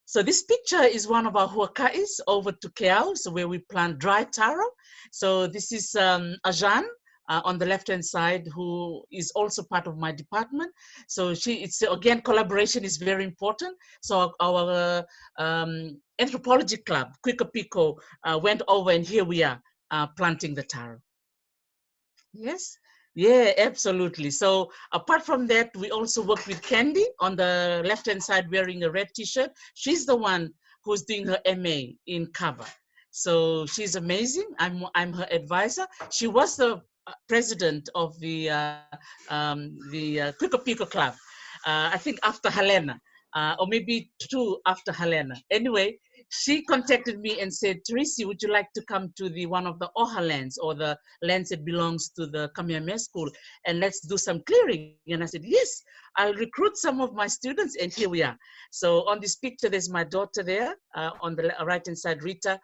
So this picture is one of our huaka'is over to Keau, so where we plant dry taro. So this is Ajan on the left-hand side, who is also part of my department. So it's again, collaboration is very important. So our anthropology club, Kwika went over, and here we are planting the taro. Yes. Yeah, absolutely. So apart from that, we also work with Candy on the left-hand side wearing a red t-shirt. She's the one who's doing her MA in cover. So she's amazing. I'm her advisor. She was the president of the Kwika Club, I think after Helena, or maybe 2 after Helena. Anyway, she contacted me and said, Teresi, would you like to come to one of the Oha lands, or the lands that belongs to the Kamehameha School, and let's do some clearing? And I said, yes, I'll recruit some of my students, and here we are. So on this picture, there's my daughter there, on the right-hand side, Rita,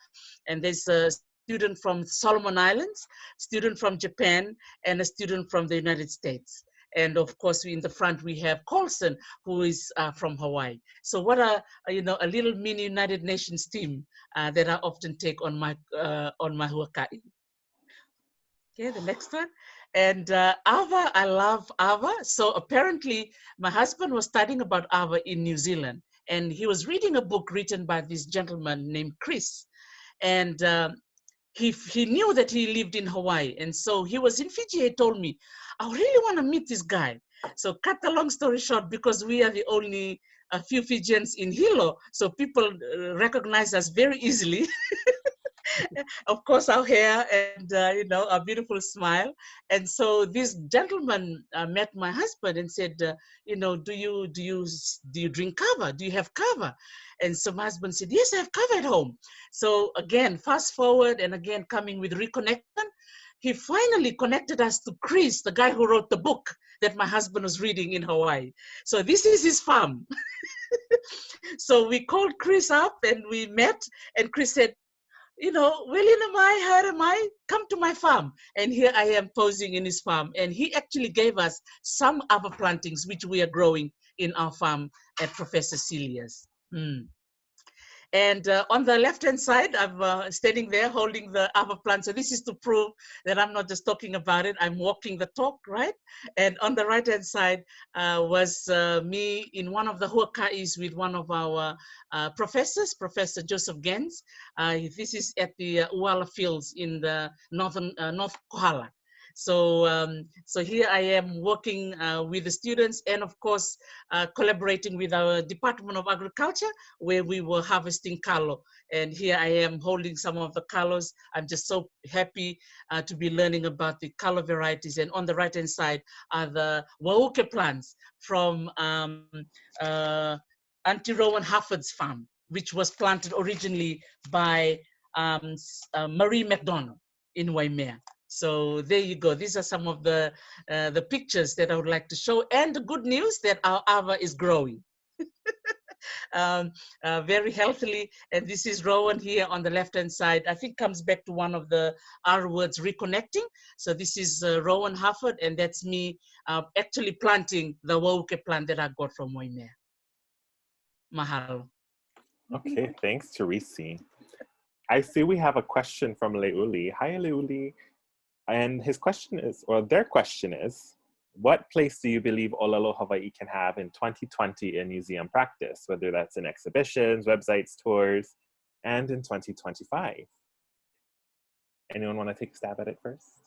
and there's a student from Solomon Islands, student from Japan, and a student from the United States. And of course, in the front, we have Colson, who is from Hawaii. So what a little mini United Nations team that I often take on my huaka'i. Okay, the next one. And Ava, I love Ava. So apparently, my husband was studying about Ava in New Zealand, and he was reading a book written by this gentleman named Chris. And he knew that he lived in Hawaii. And so he was in Fiji. He told me, I really want to meet this guy. So cut the long story short, because we are the only few Fijians in Hilo, so people recognize us very easily. Of course, our hair and our beautiful smile. And so this gentleman met my husband and said, do you drink kava? Do you have kava? And so my husband said, yes, I have kava at home. So again, fast forward, and again coming with reconnection, he finally connected us to Chris, the guy who wrote the book that my husband was reading in Hawaii. So this is his farm. So we called Chris up and we met, and Chris said, come to my farm. And here I am posing in his farm. And he actually gave us some other plantings, which we are growing in our farm at Professor Celia's. And on the left-hand side, I'm standing there holding the other plant. So this is to prove that I'm not just talking about it, I'm walking the talk, right? And on the right-hand side was me in one of the huaka'is with one of our professors, Professor Joseph Gens. This is at the Uala Fields in the North Kohala. So here I am working with the students, and of course collaborating with our Department of Agriculture, where we were harvesting kalo. And here I am holding some of the kalos. I'm just so happy to be learning about the kalo varieties. And on the right hand side are the wauke plants from Auntie Rowan Hufford's farm, which was planted originally by Marie McDonald in Waimea. So there you go. These are some of the pictures that I would like to show. And the good news that our Ava is growing very healthily. And this is Rowan here on the left-hand side. I think comes back to one of the R words, reconnecting. So this is Rowan Hufford, and that's me actually planting the wauke plant that I got from Waimea. Mahalo. Okay, thanks, Teresi. I see we have a question from Leuli. Hi, Leuli. And his question is, or their question is, what place do you believe ʻŌlelo Hawaii can have in 2020 in museum practice, whether that's in exhibitions, websites, tours, and in 2025? Anyone want to take a stab at it first?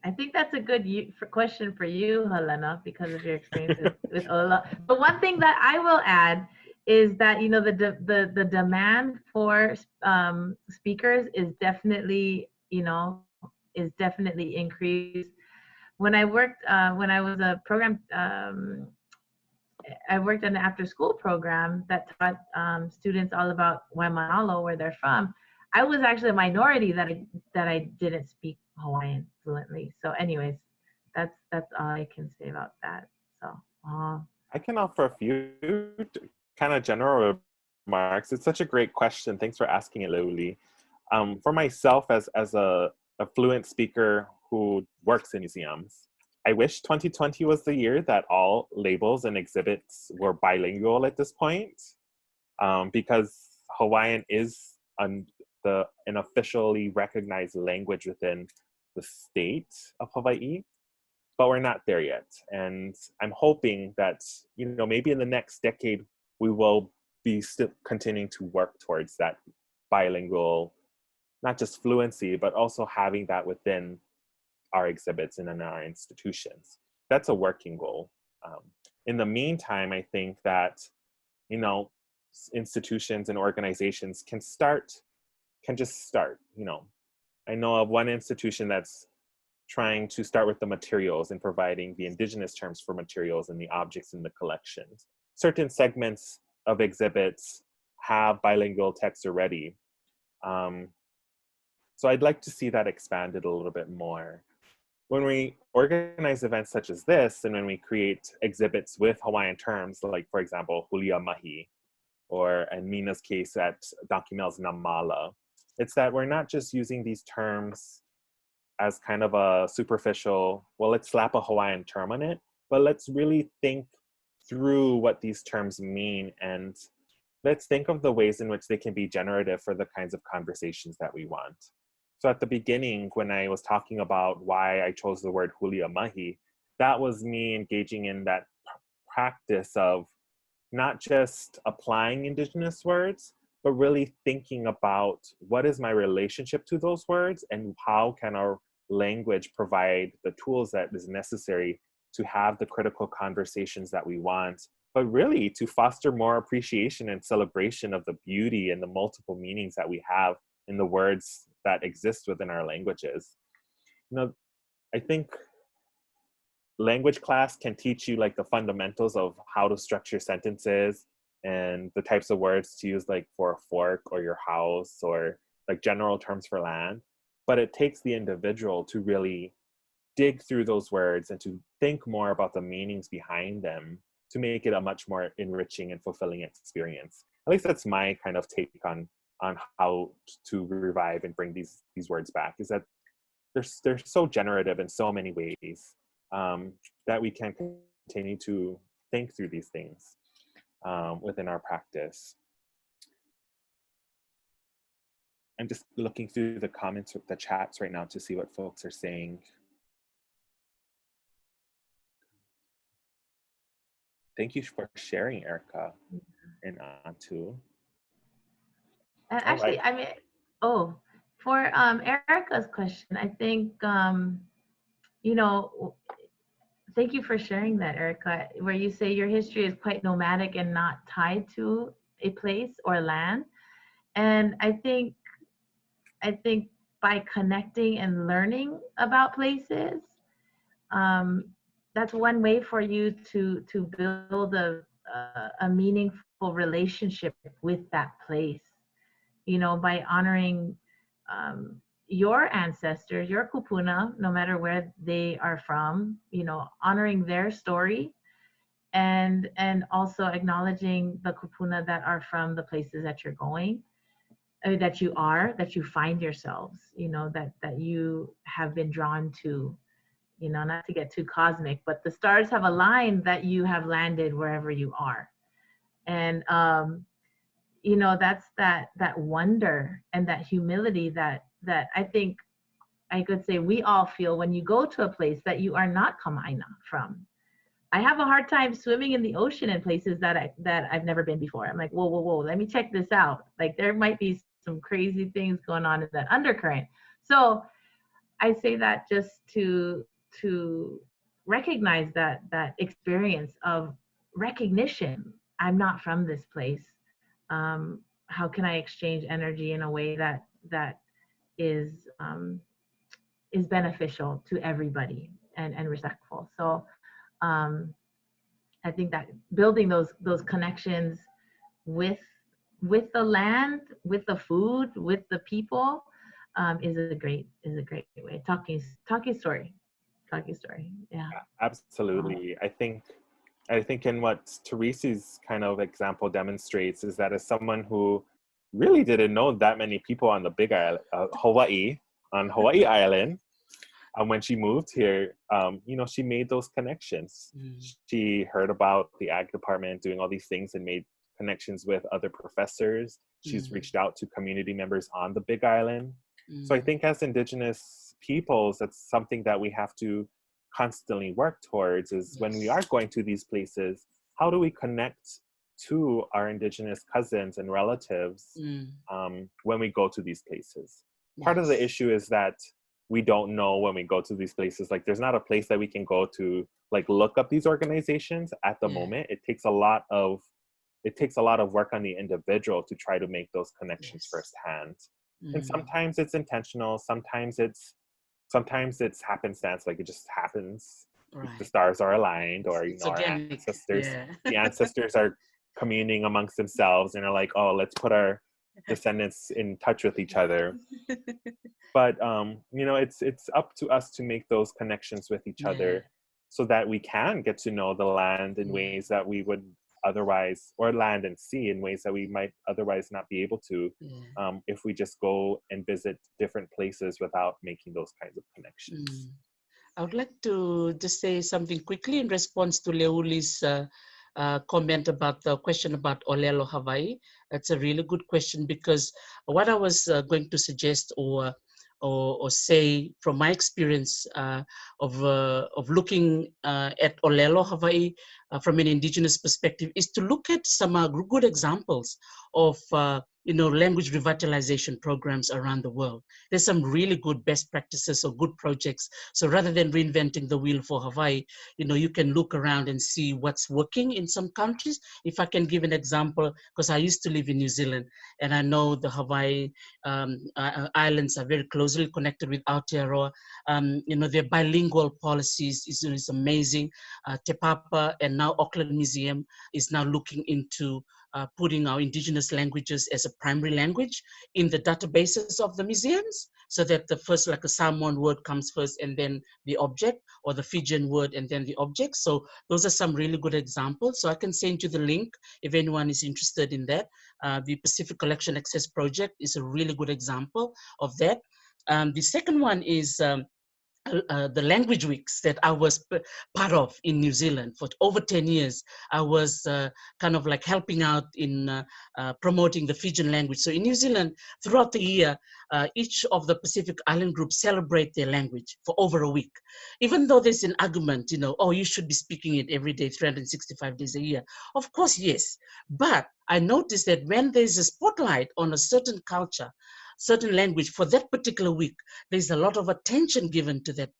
I think that's a good question for you, Helena, because of your experience with ʻŌlelo. But one thing that I will add is that, you know, the demand for speakers is definitely, you know, increased. When I worked, when I was a program, I worked in an after-school program that taught students all about Waimanalo, where they're from. I was actually a minority that I didn't speak Hawaiian fluently. So, anyways, that's all I can say about that. So, I can offer a few kind of general remarks. It's such a great question. Thanks for asking it, Luli. For myself, as a fluent speaker who works in museums, I wish 2020 was the year that all labels and exhibits were bilingual at this point, because Hawaiian is an officially recognized language within the state of Hawaii, but we're not there yet. And I'm hoping that, you know, maybe in the next decade, we will be still continuing to work towards that bilingual, not just fluency, but also having that within our exhibits and in our institutions. That's a working goal. In the meantime, I think that, you know, institutions and organizations can just start, you know. I know of one institution that's trying to start with the materials and providing the indigenous terms for materials and the objects in the collections. Certain segments of exhibits have bilingual text already. So I'd like to see that expanded a little bit more. When we organize events such as this, and when we create exhibits with Hawaiian terms, like for example, ʻŌlelo, or in Mina's case at Donkey Mel's Namala, it's that we're not just using these terms as kind of a superficial, well, let's slap a Hawaiian term on it, but let's really think through what these terms mean, and let's think of the ways in which they can be generative for the kinds of conversations that we want. So at the beginning, when I was talking about why I chose the word Huliāmahi, that was me engaging in that practice of not just applying indigenous words, but really thinking about what is my relationship to those words and how can our language provide the tools that is necessary to have the critical conversations that we want, but really to foster more appreciation and celebration of the beauty and the multiple meanings that we have in the words that exist within our languages. You know, I think language class can teach you like the fundamentals of how to structure sentences and the types of words to use, like for a fork or your house, or like general terms for land. But it takes the individual to really dig through those words and to think more about the meanings behind them to make it a much more enriching and fulfilling experience. At least that's my kind of take on how to revive and bring these words back, is that they're so generative in so many ways, that we can continue to think through these things within our practice. I'm just looking through the comments, the chats right now to see what folks are saying. Thank you for sharing, Erica and Antu. actually, I mean, for Erica's question, I think, you know, thank you for sharing that, Erica, where you say your history is quite nomadic and not tied to a place or land. And I think by connecting and learning about places, that's one way for you to build a meaningful relationship with that place. You know, by honoring your ancestors, your kupuna, no matter where they are from, you know, honoring their story, and also acknowledging the kupuna that are from the places that you're going, that you find yourselves, you know, that you have been drawn to, you know, not to get too cosmic, but the stars have aligned that you have landed wherever you are. And you know, that's that wonder and that humility that I think I could say we all feel when you go to a place that you are not kamaina from. I have a hard time swimming in the ocean in places that I've never been before. I'm like, whoa, whoa, whoa, let me check this out. Like there might be some crazy things going on in that undercurrent. So I say that just to recognize that experience of recognition. I'm not from this place. How can I exchange energy in a way that is beneficial to everybody and respectful? So I think that building those connections with the land, with the food, with the people is a great way. Talking story. Yeah. Absolutely. I think in what Teresa's kind of example demonstrates is that as someone who really didn't know that many people on the big island, Hawaiʻi Island, when she moved here, you know, she made those connections. She heard about the ag department doing all these things and made connections with other professors. She's reached out to community members on the big island. So I think as Indigenous peoples, that's something that we have to constantly work towards is when we are going to these places, how do we connect to our Indigenous cousins and relatives when we go to these places? Part of the issue is that we don't know when we go to these places. Like there's not a place that we can go to like look up these organizations at the moment. It takes a lot of work on the individual to try to make those connections firsthand. And sometimes it's intentional, sometimes it's happenstance, like it just happens. The stars are aligned, or you know, our ancestors, the ancestors are communing amongst themselves and are like, oh, let's put our descendants in touch with each other. But you know, it's up to us to make those connections with each other so that we can get to know the land in ways that we would otherwise, or land and sea in ways that we might otherwise not be able to if we just go and visit different places without making those kinds of connections. I would like to just say something quickly in response to Leoli's comment about the question about ʻōlelo Hawaii. That's a really good question, because what I was going to suggest or say from my experience of looking at ʻōlelo Hawaii from an Indigenous perspective is to look at some good examples of you know, language revitalization programs around the world. There's some really good best practices or good projects. So rather than reinventing the wheel for Hawaii, you know, you can look around and see what's working in some countries. If I can give an example, because I used to live in New Zealand, and I know the Hawaii islands are very closely connected with Aotearoa. You know, their bilingual policies is amazing. Te Papa and now Auckland Museum is now looking into putting our Indigenous languages as a primary language in the databases of the museums, so that the first, like a Samoan word comes first and then the object, or the Fijian word and then the object. So those are some really good examples. So I can send you the link if anyone is interested in that. The Pacific Collection Access Project is a really good example of that. The second one is the language weeks that I was part of in New Zealand for over 10 years. I was kind of like helping out in promoting the Fijian language. So in New Zealand, throughout the year, each of the Pacific Island groups celebrate their language for over a week. Even though there's an argument, you know, oh, you should be speaking it every day, 365 days a year. Of course, yes. But I noticed that when there's a spotlight on a certain culture, certain language for that particular week, there's a lot of attention given to that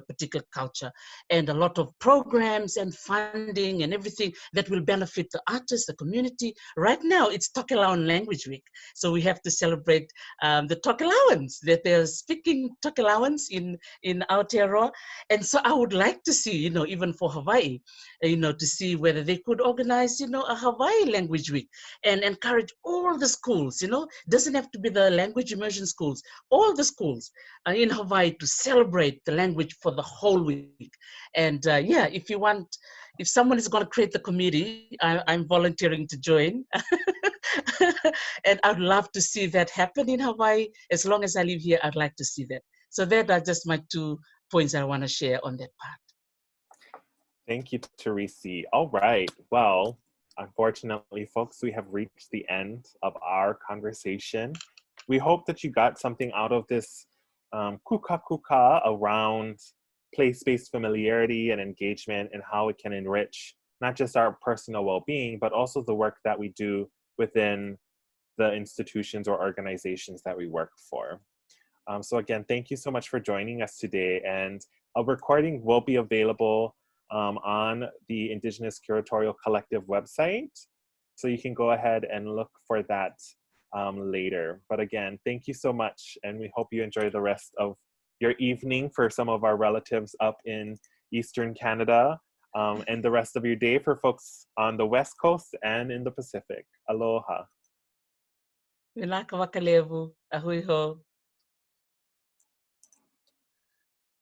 particular culture, and a lot of programs and funding and everything that will benefit the artists, the community. Right now, it's Tokelauan Language Week. So we have to celebrate the Tokelauans, that they're speaking Tokelauans in Aotearoa. And so I would like to see, you know, even for Hawaii, you know, to see whether they could organize, you know, a Hawaii Language Week and encourage all the schools, you know, doesn't have to be the language immersion schools, all the schools in Hawaii to celebrate the language for the whole week. And yeah, if someone is going to create the committee, I'm volunteering to join. And I'd love to see that happen in Hawaii. As long as I live here, I'd like to see that. So that are just my 2 points I want to share on that part. Thank you, Teresa. All right. Well, unfortunately, folks, we have reached the end of our conversation. We hope that you got something out of this kuka around place-based familiarity and engagement and how it can enrich not just our personal well-being, but also the work that we do within the institutions or organizations that we work for. So again, thank you so much for joining us today. And a recording will be available on the Indigenous Curatorial Collective website. So you can go ahead and look for that later. But again, thank you so much. And we hope you enjoy the rest of your evening for some of our relatives up in Eastern Canada, and the rest of your day for folks on the West Coast and in the Pacific. Aloha. Wilaka wakalevu, ahui ho.